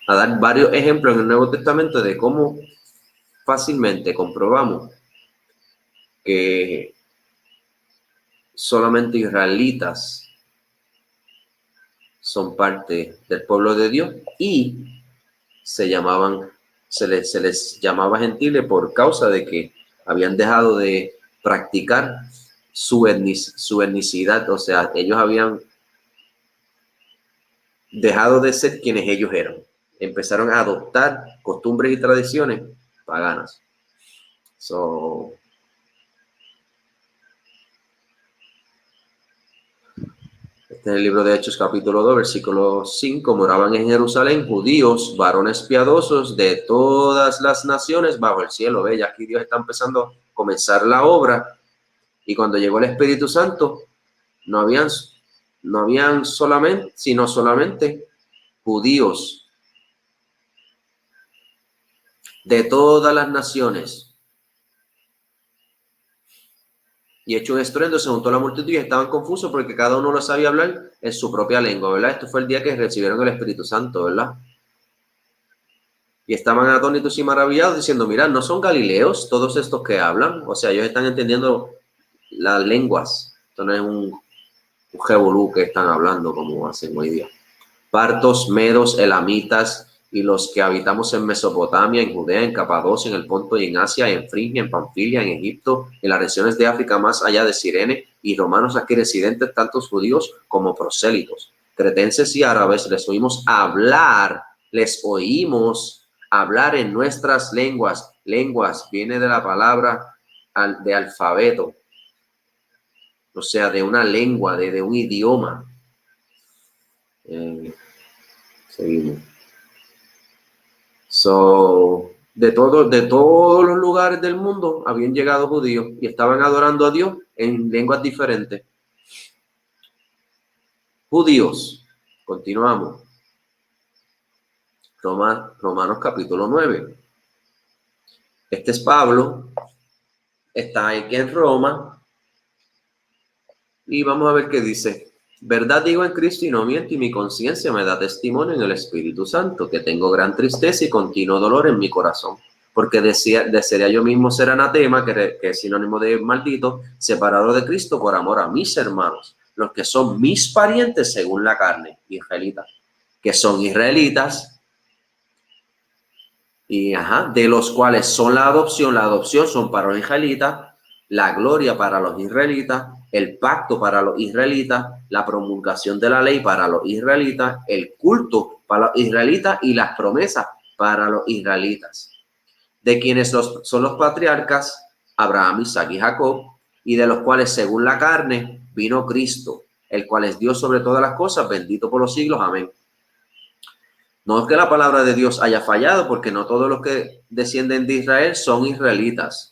a dar varios ejemplos en el Nuevo Testamento de cómo fácilmente comprobamos que solamente israelitas son parte del pueblo de Dios y se les llamaba gentiles por causa de que habían dejado de practicar su etnicidad, o sea, ellos habían dejado de ser quienes ellos eran. Empezaron a adoptar costumbres y tradiciones paganas. Este es el libro de Hechos, capítulo 2, versículo 5. Moraban en Jerusalén judíos, varones piadosos de todas las naciones bajo el cielo. Ve, ya aquí Dios está empezando a comenzar la obra. Y cuando llegó el Espíritu Santo, no habían solamente judíos de todas las naciones. Y hecho un estruendo, se juntó la multitud y estaban confusos porque cada uno lo sabía hablar en su propia lengua, ¿verdad? Esto fue el día que recibieron el Espíritu Santo, ¿verdad? Y estaban atónitos y maravillados diciendo, mirad, ¿no son galileos todos estos que hablan? O sea, ellos están entendiendo las lenguas. Esto no es un revolú que están hablando como hacen hoy día. Partos, medos, elamitas y los que habitamos en Mesopotamia, en Judea, en Capadocia, en el Ponto y en Asia, en Frigia, en Panfilia, en Egipto, en las regiones de África más allá de Cirene, y romanos aquí residentes, tantos judíos como prosélitos, cretenses y árabes, les oímos hablar en nuestras lenguas. Lenguas viene de la palabra de alfabeto, o sea, de una lengua, de un idioma. Seguimos. De todos los lugares del mundo habían llegado judíos y estaban adorando a Dios en lenguas diferentes. Judíos. Continuamos. Romanos capítulo 9. Este es Pablo. Está aquí en Roma. Y vamos a ver qué dice. Verdad digo en Cristo y no miento, y mi conciencia me da testimonio en el Espíritu Santo, que tengo gran tristeza y continuo dolor en mi corazón, porque desearía yo mismo ser anatema, que es sinónimo de maldito, separado de Cristo por amor a mis hermanos, los que son mis parientes según la carne, israelitas, que son israelitas, y de los cuales son la adopción son para los israelitas, la gloria para los israelitas, el pacto para los israelitas, la promulgación de la ley para los israelitas, el culto para los israelitas y las promesas para los israelitas, de quienes son los patriarcas Abraham, Isaac y Jacob, y de los cuales según la carne vino Cristo, el cual es Dios sobre todas las cosas, bendito por los siglos, amén. No es que la palabra de Dios haya fallado, porque no todos los que descienden de Israel son israelitas.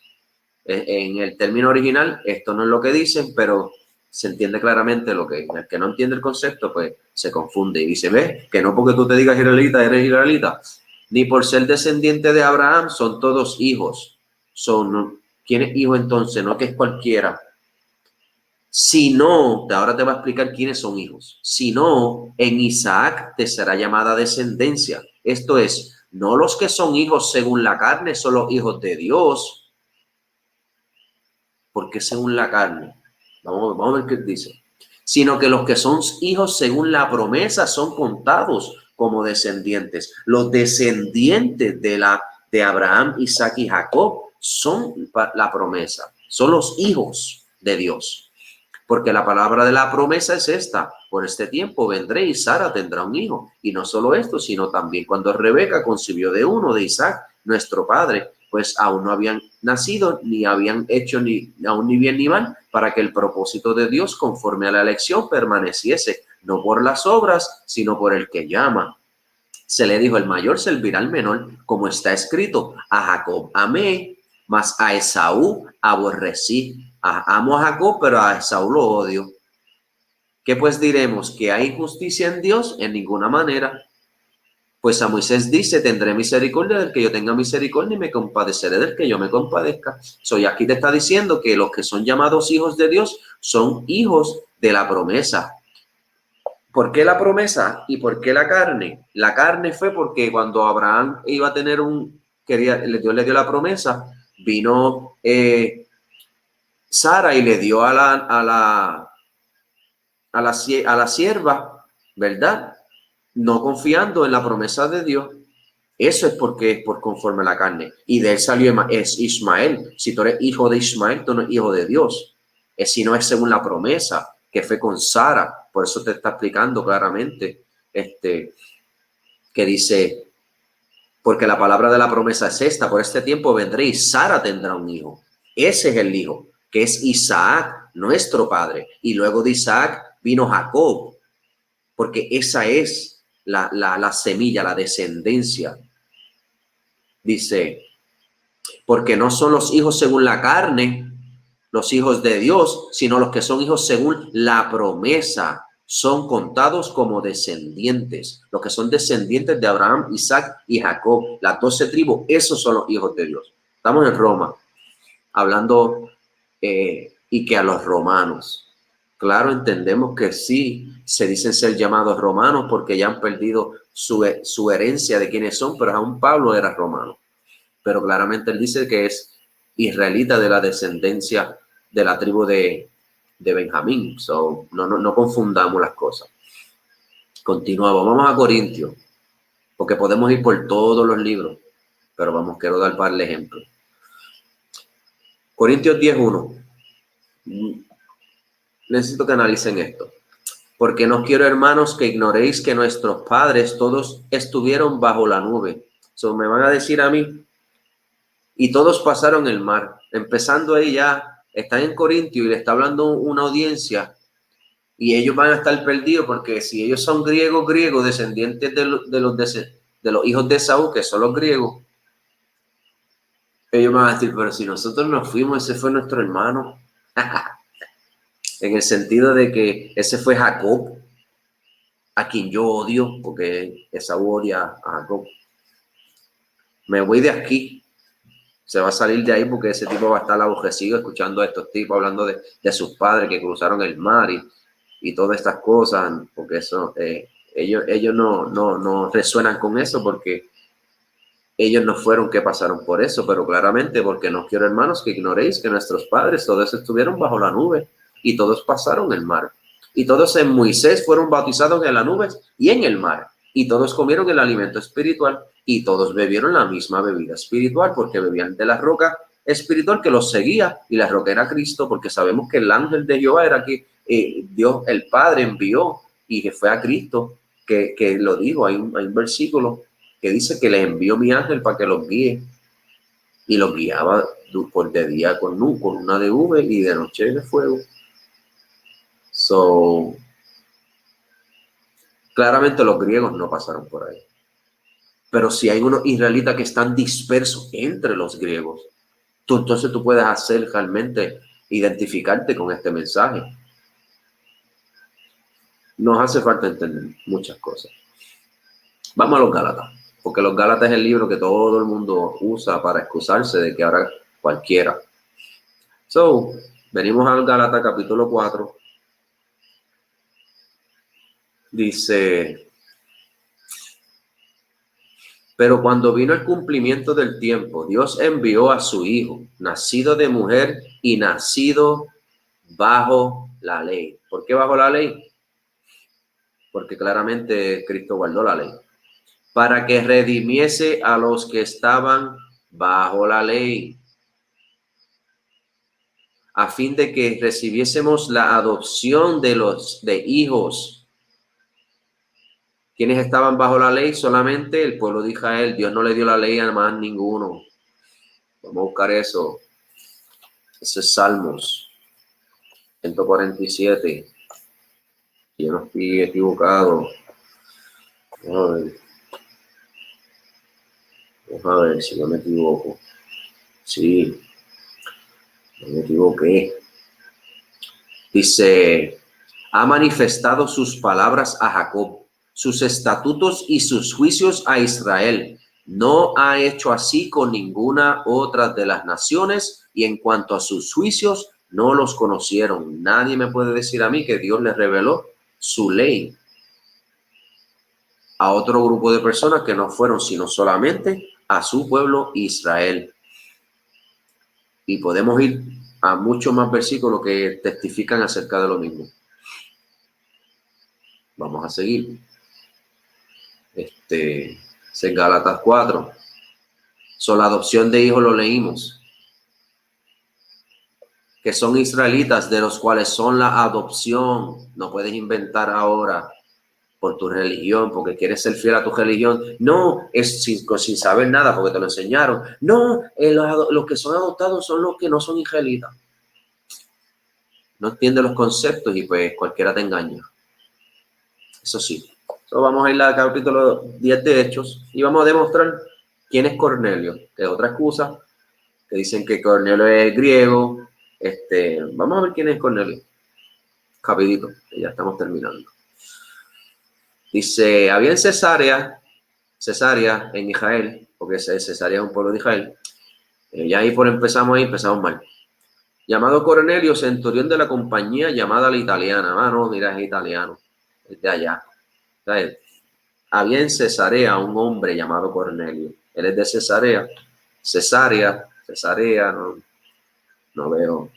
En el término original, esto no es lo que dicen, pero se entiende claramente lo que el que no entiende el concepto, pues se confunde y dice, ve, que no porque tú te digas israelita, eres israelita, ni por ser descendiente de Abraham son todos hijos. ¿Quién es hijo entonces? No que es cualquiera. Si no, ahora te va a explicar quiénes son hijos. Si no, en Isaac te será llamada descendencia. Esto es, no los que son hijos según la carne son los hijos de Dios. Porque según la carne. Vamos a ver qué dice. Sino que los que son hijos según la promesa son contados como descendientes. Los descendientes de Abraham, Isaac y Jacob son la promesa. Son los hijos de Dios. Porque la palabra de la promesa es esta: por este tiempo vendré y Sara tendrá un hijo. Y no solo esto, sino también cuando Rebeca concibió de uno, de Isaac, nuestro padre, pues aún no habían nacido, ni habían hecho aún ni bien ni mal, para que el propósito de Dios conforme a la elección permaneciese, no por las obras, sino por el que llama. Se le dijo: el mayor servirá al menor, como está escrito: a Jacob amé, mas a Esaú aborrecí. Amo a Jacob, pero a Esaú lo odio. ¿Qué pues diremos? ¿Que hay justicia en Dios? En ninguna manera. Pues a Moisés dice: tendré misericordia del que yo tenga misericordia y me compadeceré del que yo me compadezca. Aquí te está diciendo que los que son llamados hijos de Dios son hijos de la promesa. ¿Por qué la promesa y por qué la carne? La carne fue porque cuando Abraham iba a tener Dios le dio la promesa, vino Sara y le dio a la sierva, ¿verdad? No confiando en la promesa de Dios. Eso es porque es por conforme a la carne. Y de él salió es Ismael. Si tú eres hijo de Ismael, tú no eres hijo de Dios. Si no es según la promesa que fue con Sara. Por eso te está explicando claramente que dice: porque la palabra de la promesa es esta: por este tiempo vendré y Sara tendrá un hijo. Ese es el hijo, que es Isaac, nuestro padre. Y luego de Isaac vino Jacob, porque esa es la semilla, la descendencia. Dice: porque no son los hijos según la carne, los hijos de Dios, sino los que son hijos según la promesa. Son contados como descendientes. Los que son descendientes de Abraham, Isaac y Jacob, las 12 tribus, esos son los hijos de Dios. Estamos en Roma, hablando y que a los romanos. Claro, entendemos que sí, se dicen ser llamados romanos porque ya han perdido su herencia de quiénes son, pero aún Pablo era romano. Pero claramente él dice que es israelita de la descendencia de la tribu de Benjamín. No confundamos las cosas. Continuamos, vamos a Corintios, porque podemos ir por todos los libros, pero quiero dar par de ejemplos. Corintios 10:1. Necesito que analicen esto. Porque no quiero, hermanos, que ignoréis que nuestros padres todos estuvieron bajo la nube. Me van a decir a mí: y todos pasaron el mar. Empezando ahí ya, están en Corintio y le está hablando una audiencia y ellos van a estar perdidos porque si ellos son griegos, descendientes de los hijos de Esaú, que son los griegos, ellos van a decir: pero si nosotros nos fuimos, ese fue nuestro hermano. En el sentido de que ese fue Jacob, a quien yo odio, porque Esaú odia a Jacob. Me voy de aquí. Se va a salir de ahí porque ese tipo va a estar aborrecido escuchando a estos tipos hablando de sus padres que cruzaron el mar y todas estas cosas, porque eso ellos no resuenan con eso porque ellos no fueron que pasaron por eso, pero claramente porque no quiero, hermanos, que ignoréis que nuestros padres todos estuvieron bajo la nube y todos pasaron el mar y todos en Moisés fueron bautizados en la nube y en el mar y todos comieron el alimento espiritual y todos bebieron la misma bebida espiritual porque bebían de la roca espiritual que los seguía y la roca era Cristo, porque sabemos que el ángel de Jehová era que Dios el Padre envió y que fue a Cristo que lo dijo. Hay un versículo que dice que le envió mi ángel para que los guíe y los guiaba por de día con una de nube y de noche de fuego. Claramente los griegos no pasaron por ahí. Pero si hay unos israelitas que están dispersos entre los griegos, entonces tú puedes hacer realmente identificarte con este mensaje. Nos hace falta entender muchas cosas. Vamos a los Gálatas, porque los Gálatas es el libro que todo el mundo usa para excusarse de que ahora cualquiera. Venimos al Gálatas capítulo 4. Dice, pero cuando vino el cumplimiento del tiempo, Dios envió a su Hijo, nacido de mujer y nacido bajo la ley. ¿Por qué bajo la ley? Porque claramente Cristo guardó la ley. Para que redimiese a los que estaban bajo la ley, a fin de que recibiésemos la adopción de hijos. ¿Quiénes estaban bajo la ley? Solamente el pueblo de Israel. Dios no le dio la ley a más ninguno. Vamos a buscar eso. Ese es Salmos 147. Si yo no estoy equivocado. Vamos a ver si no me equivoco. Sí, no me equivoqué. Dice, ha manifestado sus palabras a Jacob, sus estatutos y sus juicios a Israel. No ha hecho así con ninguna otra de las naciones, y en cuanto a sus juicios, no los conocieron. Nadie me puede decir a mí que Dios les reveló su ley a otro grupo de personas que no fueron, sino solamente a su pueblo Israel. Y podemos ir a muchos más versículos que testifican acerca de lo mismo. Vamos a seguir. Es Gálatas 4. La adopción de hijos lo leímos. Que son israelitas, de los cuales son la adopción. No puedes inventar ahora por tu religión, porque quieres ser fiel a tu religión. No, es sin saber nada, porque te lo enseñaron. No, los que son adoptados son los que no son israelitas. No entiende los conceptos y pues cualquiera te engaña. Eso sí. Vamos a ir al capítulo 10 de Hechos y vamos a demostrar quién es Cornelio, que es otra excusa, que dicen que Cornelio es griego. Vamos a ver quién es Cornelio. Rapidito, que ya estamos terminando. Dice, había en Cesarea en Israel, porque Cesarea es un pueblo de Israel. Ya ahí empezamos mal. Llamado Cornelio, centurión de la compañía llamada la italiana. No, mira, es italiano, es de allá. ¿Sabes? Había en Cesarea un hombre llamado Cornelio. Él es de Cesarea, no veo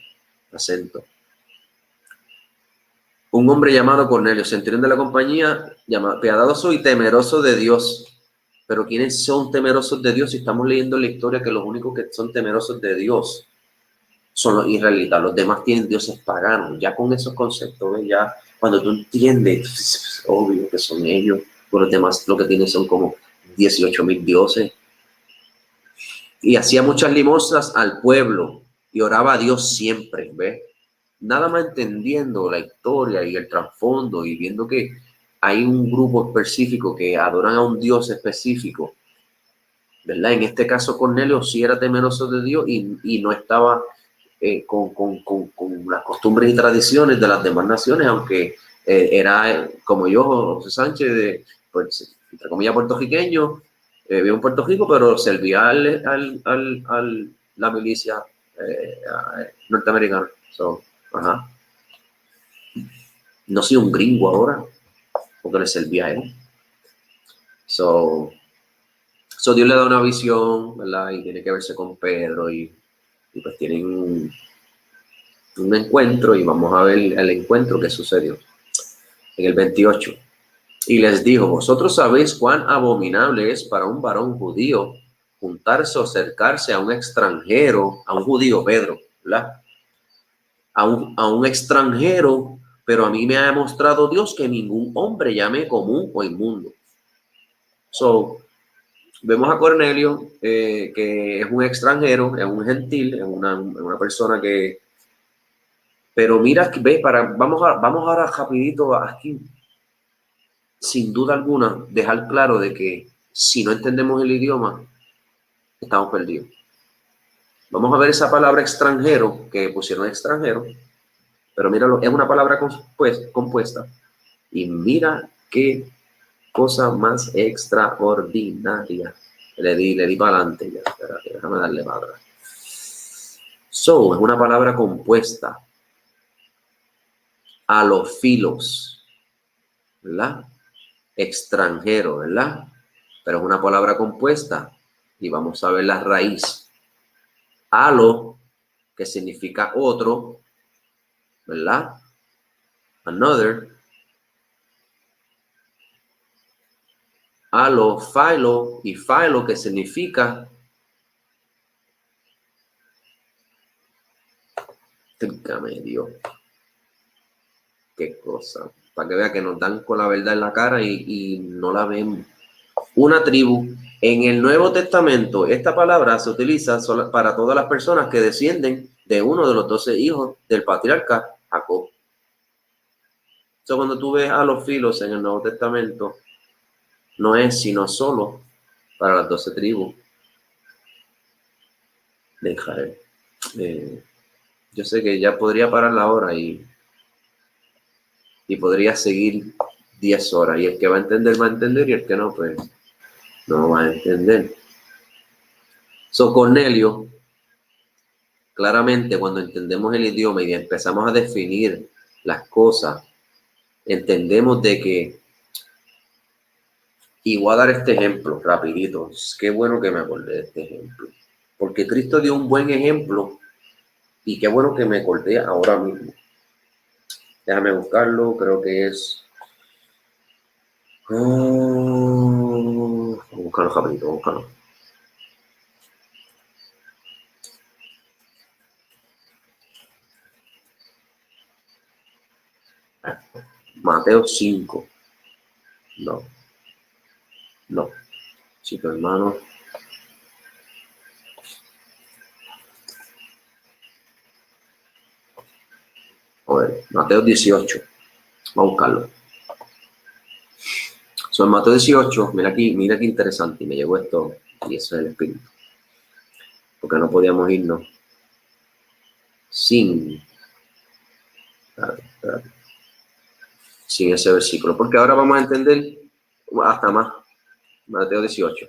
acento. Un hombre llamado Cornelio, centurión de la compañía, piadoso y temeroso de Dios. Pero ¿quiénes son temerosos de Dios? Si estamos leyendo la historia, que los únicos que son temerosos de Dios son los israelitas. Los demás tienen dioses paganos. Ya con esos conceptos, ¿ves? Ya cuando tú entiendes, es obvio que son ellos. Por los demás lo que tienen son como 18,000 dioses. Y hacía muchas limosnas al pueblo y oraba a Dios siempre, ¿ves? Nada más entendiendo la historia y el trasfondo y viendo que hay un grupo específico que adoran a un Dios específico, ¿verdad? En este caso Cornelio sí era temeroso de Dios y no estaba con las costumbres y tradiciones de las demás naciones, aunque era como yo, José Sánchez, pues, entre comillas puertorriqueño, vive en Puerto Rico, pero servía a la milicia norteamericana. Ajá. No soy un gringo ahora, porque le servía a él. Dios le da una visión, ¿verdad? Y tiene que verse con Pedro y pues tienen un encuentro y vamos a ver el encuentro que sucedió. En el 28. Y les dijo, vosotros sabéis cuán abominable es para un varón judío juntarse o acercarse a un extranjero, a un judío, Pedro, ¿verdad? A un extranjero, pero a mí me ha demostrado Dios que ningún hombre llame común o inmundo. Vemos a Cornelio, que es un extranjero, es un gentil, es una persona que... Pero mira, ves, vamos ahora rapidito aquí, sin duda alguna, dejar claro de que si no entendemos el idioma, estamos perdidos. Vamos a ver esa palabra extranjero, que pusieron extranjero, pero míralo, es una palabra compuesta. Y mira qué cosa más extraordinaria. Le di para adelante ya. Espérate, déjame darle para atrás. So, es una palabra compuesta. Alofilos, ¿verdad? Extranjero, ¿verdad? Pero es una palabra compuesta y vamos a ver la raíz. Alo, que significa otro, ¿verdad? Another. Alo, philo, y philo, que significa medio. Qué cosa. Para que vea que nos dan con la verdad en la cara y no la vemos. Una tribu. En el Nuevo Testamento, esta palabra se utiliza para todas las personas que descienden de uno de los 12 hijos del patriarca Jacob. Entonces, cuando tú ves a los filos en el Nuevo Testamento, no es sino solo para las 12 tribus de Israel. Yo sé que ya podría parar la hora y podría seguir 10 horas. Y el que va a entender, y el que no, pues no va a entender. So, Cornelio, claramente cuando entendemos el idioma y empezamos a definir las cosas, entendemos de que, y voy a dar este ejemplo rapidito, qué bueno que me acordé de este ejemplo, porque Cristo dio un buen ejemplo y qué bueno que me acordé ahora mismo. Déjame buscarlo, creo que es... búscalo rapidito, búscalo. Mateo 5. No. Chico, hermano. A ver, Mateo 18. Vamos a buscarlo. So, en Mateo 18, mira aquí interesante, y me llegó esto, y eso es el Espíritu. Porque no podíamos irnos sin ese versículo. Porque ahora vamos a entender hasta más. Mateo 18.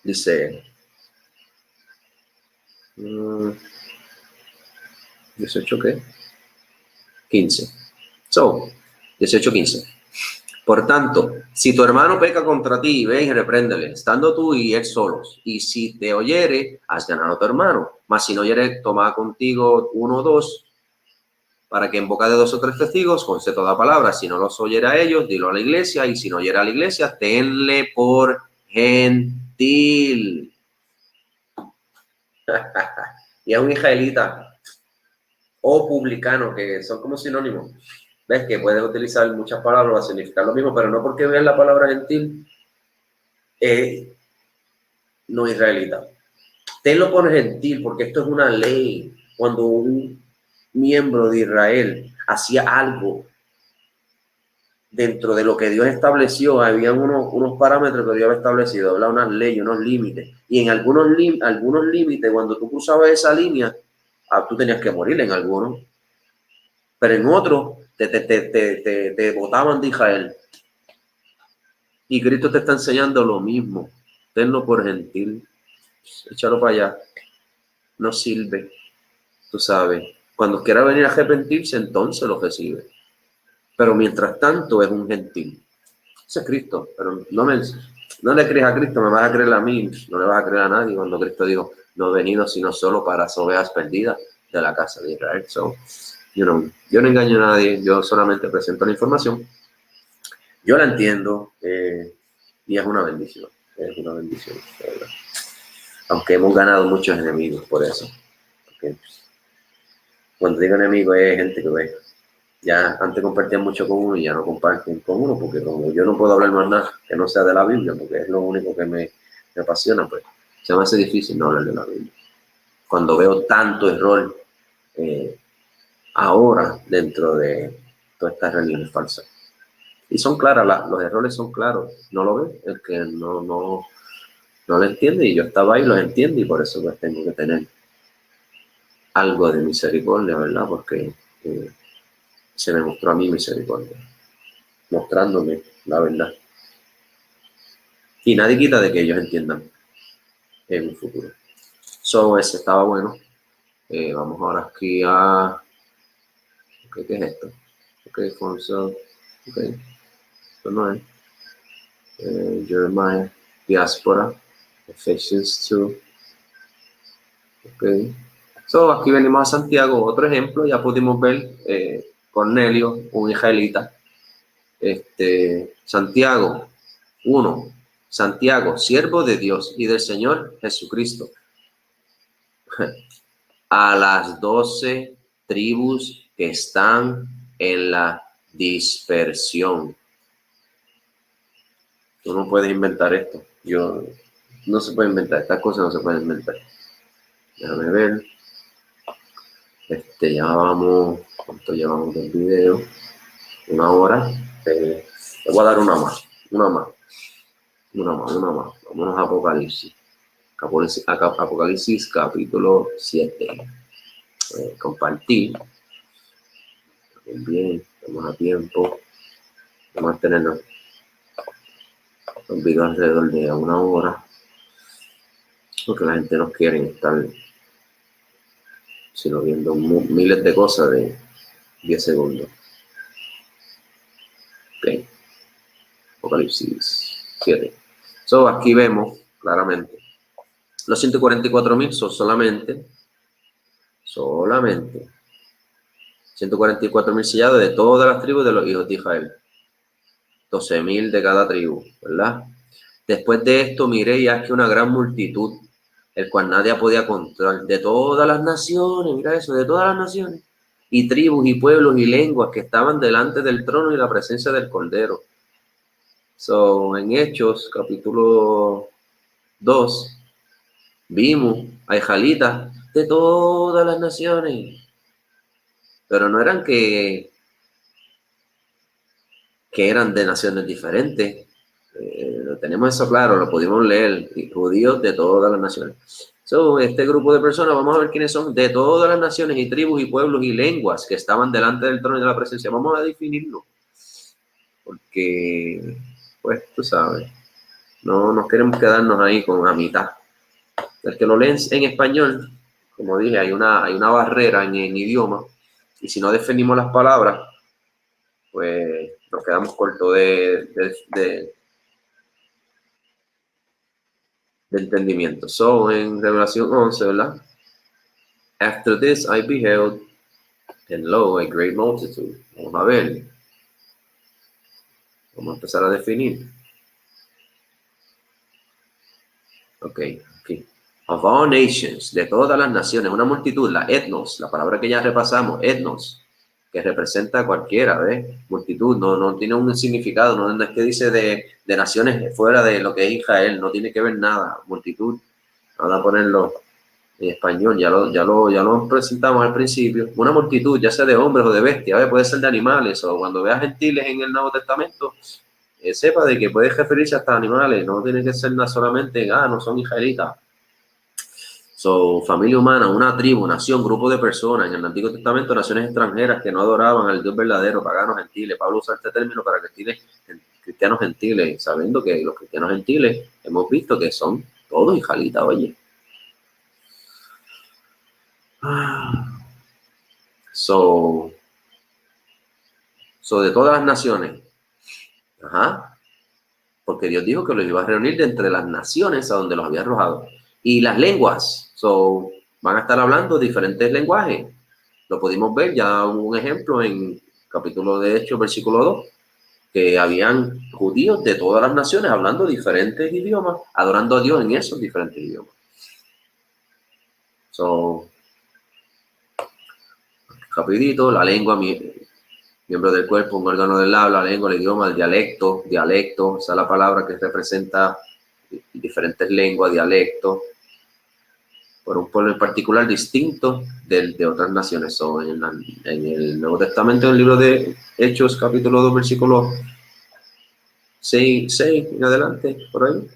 Dice... 18, ¿qué? 15. So, 18:15. Por tanto, si tu hermano peca contra ti, ve y repréndele, estando tú y él solos. Y si te oyere, has ganado a tu hermano. Mas si no oyere, toma contigo 1 o 2, para que en boca de 2 o 3 testigos conste toda palabra. Si no los oyere a ellos, dilo a la iglesia. Y si no oyere a la iglesia, tenle por gentil. Y a un israelita o publicano, que son como sinónimos. ¿Ves? Que puedes utilizar muchas palabras para significar lo mismo, pero no porque veas la palabra gentil, no israelita. Tenlo por gentil, porque esto es una ley. Cuando un miembro de Israel hacía algo dentro de lo que Dios estableció, había unos parámetros que Dios había establecido, ¿verdad? Unas leyes, unos límites. Y en algunos límites, cuando tú cruzabas esa línea, tú tenías que morir en algunos. Pero en otros te botaban de Israel. Y Cristo te está enseñando lo mismo. Tenlo por gentil. Échalo para allá. No sirve. Tú sabes. Cuando quiera venir a arrepentirse, entonces lo recibe. Pero mientras tanto es un gentil. Ese es Cristo. Pero no le crees a Cristo, me vas a creer a mí. No le vas a creer a nadie. Cuando Cristo dijo, no he venido sino solo para las ovejas perdidas de la casa de Israel. So, yo no engaño a nadie. Yo solamente presento la información. Yo la entiendo y es una bendición. Es una bendición, de verdad. Aunque hemos ganado muchos enemigos por eso. Porque cuando digo enemigo es gente que ve. Ya antes compartían mucho con uno y ya no comparten con uno, porque como yo no puedo hablar más nada que no sea de la Biblia, porque es lo único que me apasiona, pues se me hace difícil no hablar de la Biblia. Cuando veo tanto error ahora dentro de todas estas religiones falsas. Y son claras, los errores son claros. No lo ve, el que no lo entiende, y yo estaba ahí, los entiendo, y por eso pues tengo que tener algo de misericordia, ¿verdad? Porque se me mostró a mí misericordia, mostrándome la verdad. Y nadie quita de que ellos entiendan en un futuro. So, ese estaba bueno. Vamos ahora aquí a... Okay, ¿qué es esto? Ok, Fonso. Ok, esto no es. Jeremiah, Diáspora, Ephesians 2. Ok. So, aquí venimos a Santiago, otro ejemplo, ya pudimos ver Cornelio, un israelita. Santiago 1. Santiago, siervo de Dios y del Señor Jesucristo, a las 12 tribus que están en la dispersión. Tú no puedes inventar esto. No se puede inventar, estas cosas no se pueden inventar. Déjame ver. Ya vamos, ¿cuánto llevamos del video? 1 hora. Te voy a dar una más. Vámonos a Apocalipsis. Apocalipsis capítulo 7. Compartir. Bien, estamos a tiempo. Vamos a tener los videos alrededor de 1 hora. Porque la gente no quiere estar sino viendo miles de cosas de 10 segundos. Ok. Apocalipsis 7. So, aquí vemos claramente. Los 144,000 son solamente 144,000 sellados de todas las tribus de los hijos de Israel. 12,000 de cada tribu, ¿verdad? Después de esto miré y aquí una gran multitud, el cual nadie podía controlar, de todas las naciones, mira eso, de todas las naciones, y tribus y pueblos y lenguas que estaban delante del trono y la presencia del Cordero. So, en Hechos, capítulo 2, vimos a israelitas de todas las naciones, pero no eran que eran de naciones diferentes. Tenemos eso claro, lo pudimos leer, judíos de todas las naciones. So, este grupo de personas, vamos a ver quiénes son, de todas las naciones y tribus y pueblos y lenguas que estaban delante del trono y de la presencia. Vamos a definirlo, porque, pues, tú sabes, no queremos quedarnos ahí con a mitad. El que lo lee en español, como dije, hay una barrera en el idioma, y si no definimos las palabras, pues nos quedamos cortos de entendimiento. So, en Revelación 11, ¿verdad? After this I beheld, and lo, a great multitude. Vamos a ver. Vamos a empezar a definir. Ok, aquí. Of all nations, de todas las naciones, una multitud, la etnos, la palabra que ya repasamos, etnos, que representa a cualquiera, ¿ves? Multitud, no tiene un significado, no es que dice de naciones fuera de lo que es Israel, no tiene que ver nada, multitud. Vamos a ponerlo en español, ya lo presentamos al principio. Una multitud, ya sea de hombres o de bestias, puede ser de animales, o cuando veas gentiles en el Nuevo Testamento, sepa de que puede referirse hasta animales, no tiene que ser solamente, no son israelitas. So, familia humana, una tribu, nación, grupo de personas. En el Antiguo Testamento, naciones extranjeras que no adoraban al Dios verdadero, paganos gentiles. Pablo usa este término para cristianos gentiles, sabiendo que los cristianos gentiles hemos visto que son todos israelitas, oye. So, de todas las naciones. Porque Dios dijo que los iba a reunir de entre las naciones a donde los había arrojado. Y las lenguas, van a estar hablando diferentes lenguajes. Lo pudimos ver ya un ejemplo en capítulo de Hechos, versículo 2, que habían judíos de todas las naciones hablando diferentes idiomas, adorando a Dios en esos diferentes idiomas. Rapidito, la lengua, miembro del cuerpo, un órgano del habla, la lengua, el idioma, el dialecto, esa es la palabra que representa diferentes lenguas, dialectos, por un pueblo en particular distinto de otras naciones. En el Nuevo Testamento, en el libro de Hechos, capítulo 2, versículo 6 en adelante, por ahí,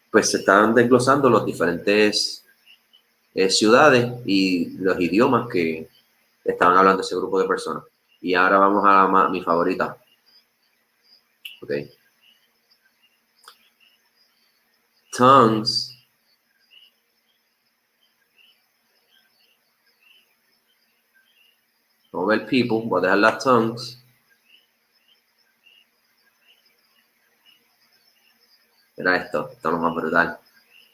pues se están desglosando los diferentes ciudades y los idiomas que estaban hablando ese grupo de personas. Y ahora vamos a mi favorita. Ok. tongues. Vamos a ver people, voy a dejar las tongues. Mira esto es lo más brutal.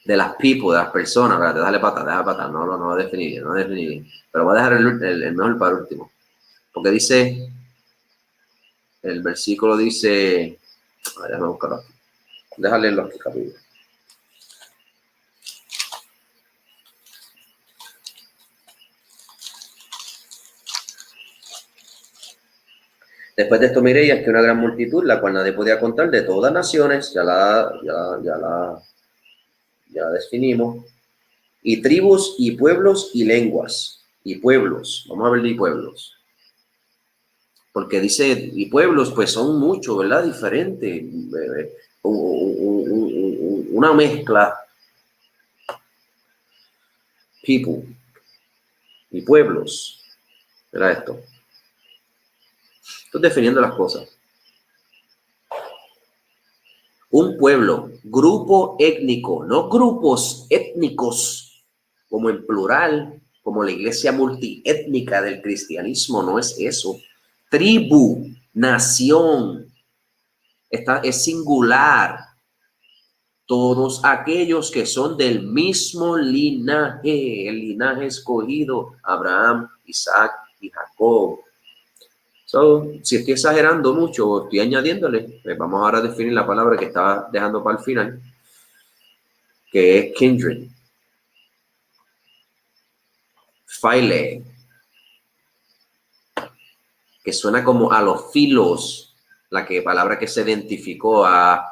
De las people, de las personas, ¿verdad? Déjale patar. No definir. Pero voy a dejar el mejor para último. Porque dice, el versículo dice, a ver, déjame buscarlo aquí. Déjale leerlo aquí, capítulo. Después de esto miré, y es que una gran multitud, la cual nadie podía contar, de todas naciones, ya la definimos, y tribus, y pueblos, y lenguas, y pueblos, vamos a ver de pueblos, porque dice, y pueblos, pues son muchos, ¿verdad? Diferentes, una mezcla, people, y pueblos, ¿verdad esto? Estoy definiendo las cosas. Un pueblo, grupo étnico, no grupos étnicos, como en plural, como la iglesia multiétnica del cristianismo, no es eso. Tribu, nación, es singular. Todos aquellos que son del mismo linaje, el linaje escogido, Abraham, Isaac y Jacob. So, si estoy exagerando mucho o estoy añadiéndole, pues vamos ahora a definir la palabra que estaba dejando para el final, que es kindred. Phile, que suena como a los filos, palabra que se identificó a...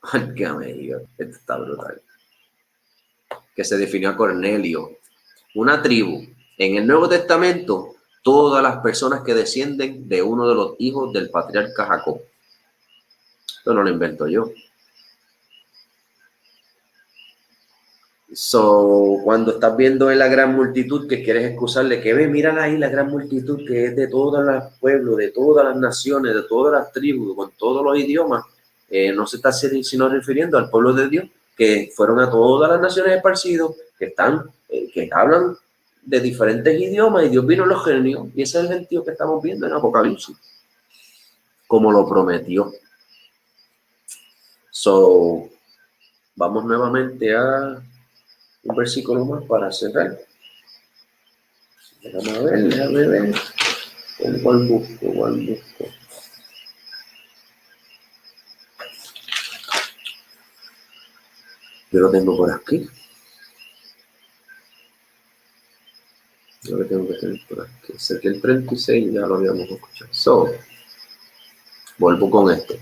Esto está brutal. Que se definió a Cornelio. Una tribu. En el Nuevo Testamento, todas las personas que descienden de uno de los hijos del patriarca Jacob. Esto no lo invento yo. So, cuando estás viendo en la gran multitud que quieres excusarle, que ve, mira ahí la gran multitud que es de todos los pueblos, de todas las naciones, de todas las tribus, con todos los idiomas, no se está sino refiriendo al pueblo de Dios, que fueron a todas las naciones esparcidos, que hablan de diferentes idiomas, y Dios vino en los genios, y ese es el gentío que estamos viendo en Apocalipsis, como lo prometió. So, vamos nuevamente a un versículo más para cerrar. Déjame ver. ¿Cuál busco? Yo lo tengo por aquí. Yo lo tengo que tener por aquí. Sé que el 36 ya lo habíamos escuchado. So, vuelvo con esto.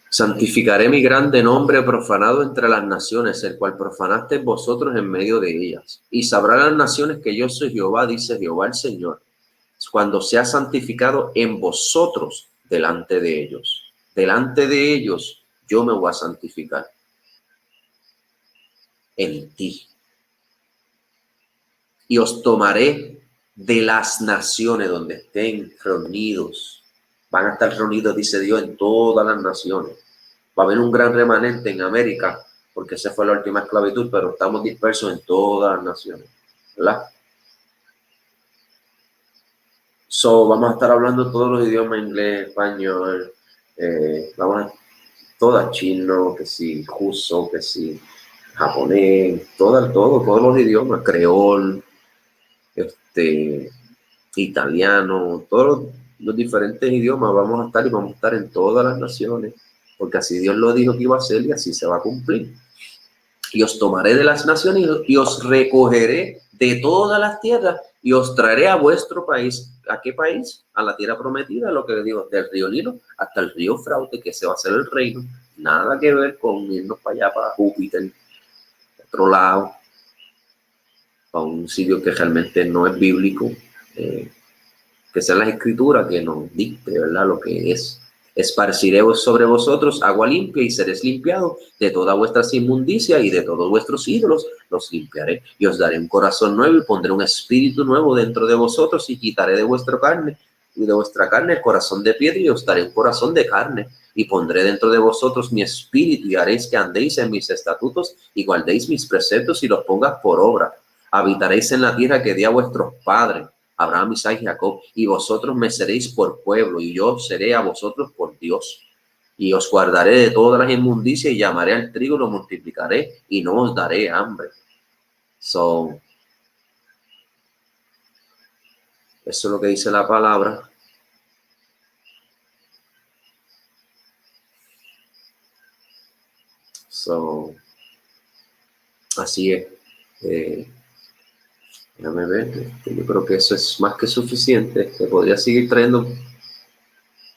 Santificaré mi grande nombre profanado entre las naciones, el cual profanasteis vosotros en medio de ellas. Y sabrán las naciones que yo soy Jehová, dice Jehová el Señor, cuando sea santificado en vosotros delante de ellos. Delante de ellos yo me voy a santificar. En ti. Y os tomaré de las naciones donde estén reunidos. Van a estar reunidos, dice Dios, en todas las naciones. Va a haber un gran remanente en América, porque esa fue la última esclavitud, pero estamos dispersos en todas las naciones, ¿verdad? So, vamos a estar hablando todos los idiomas, inglés, español, todas, chino, que sí, ruso, que sí, japonés, todos los idiomas, creol, italiano, todos los diferentes idiomas vamos a estar en todas las naciones, porque así Dios lo dijo que iba a hacer y así se va a cumplir. Y os tomaré de las naciones y os recogeré de todas las tierras y os traeré a vuestro país. ¿A qué país? A la tierra prometida, lo que le digo, del río Nilo hasta el río Fraute, que se va a hacer el reino. Nada que ver con irnos para allá, para Júpiter, otro lado, a un sitio que realmente no es bíblico, que sean las escrituras que nos dicte, ¿verdad? Lo que es. Esparciré sobre vosotros agua limpia y seréis limpiados de toda vuestra inmundicia y de todos vuestros ídolos los limpiaré. Y os daré un corazón nuevo y pondré un espíritu nuevo dentro de vosotros y quitaré de vuestra carne de vuestra carne el corazón de piedra y os daré un corazón de carne. Y pondré dentro de vosotros mi espíritu y haréis que andéis en mis estatutos y guardéis mis preceptos y los pongas por obra. Habitaréis en la tierra que di a vuestros padres, Abraham, Isaac y Jacob, y vosotros me seréis por pueblo y yo seré a vosotros por Dios. Y os guardaré de todas las inmundicias y llamaré al trigo y lo multiplicaré y no os daré hambre. Eso es lo que dice la palabra. Así es. Déjame ver. Yo creo que eso es más que suficiente. Se podría seguir trayendo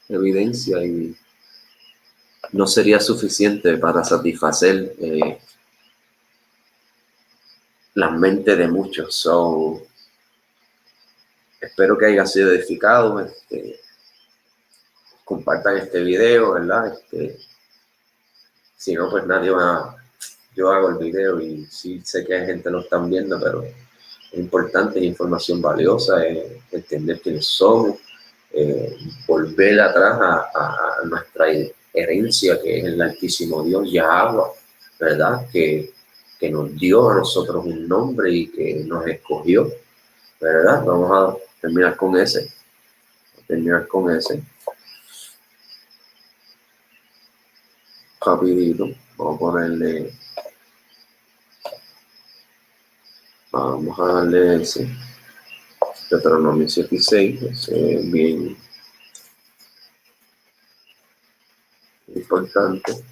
evidencia y no sería suficiente para satisfacer la mente de muchos. Espero que haya sido edificado. Compartan este video, ¿verdad? Si no, pues nadie va. Yo hago el video y sí sé que hay gente que lo están viendo, pero es importante, es información valiosa, entender quiénes somos, volver atrás a nuestra herencia, que es el Altísimo Dios, Yahweh, ¿verdad? Que nos dio a nosotros un nombre y que nos escogió, ¿verdad? Vamos a terminar con ese. Rapidito, vamos a darle ese. Deuteronomio 7 y 6, es bien importante,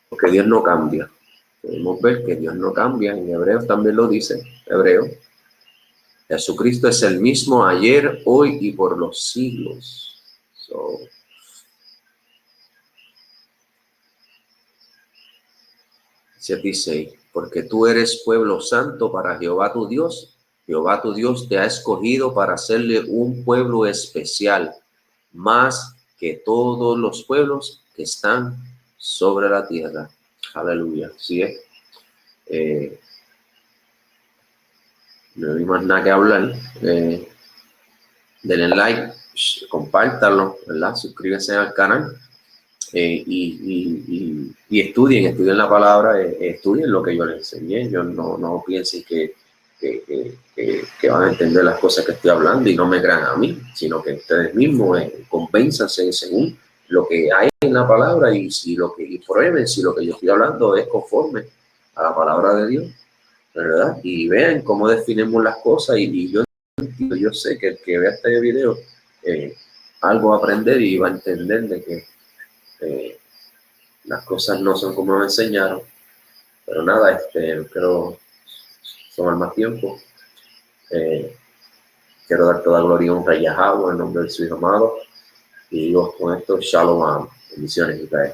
porque Dios no cambia. Podemos ver que Dios no cambia, en Hebreos también lo dice, Hebreo. Jesucristo es el mismo ayer, hoy y por los siglos. 7 y 6, porque tú eres pueblo santo para Jehová tu Dios. Jehová tu Dios te ha escogido para hacerle un pueblo especial, más que todos los pueblos que están sobre la tierra. Aleluya. ¿Sí es? No hay más nada que hablar. Denle like, compártanlo, ¿verdad? Suscríbanse al canal y estudien la palabra, estudien lo que yo les enseñé. Yo no piensen que van a entender las cosas que estoy hablando y no me crean a mí, sino que ustedes mismos convénzanse según lo que hay en la palabra y prueben si lo que yo estoy hablando es conforme a la palabra de Dios, ¿verdad? Y vean cómo definimos las cosas y yo sé que el que vea este video algo va a aprender y va a entender de que las cosas no son como nos enseñaron. Pero nada, quiero tomar más tiempo. Quiero dar toda gloria y honra a Yahweh en nombre de su Hijo amado. Y digo con esto, Shalom, bendiciones, Israel.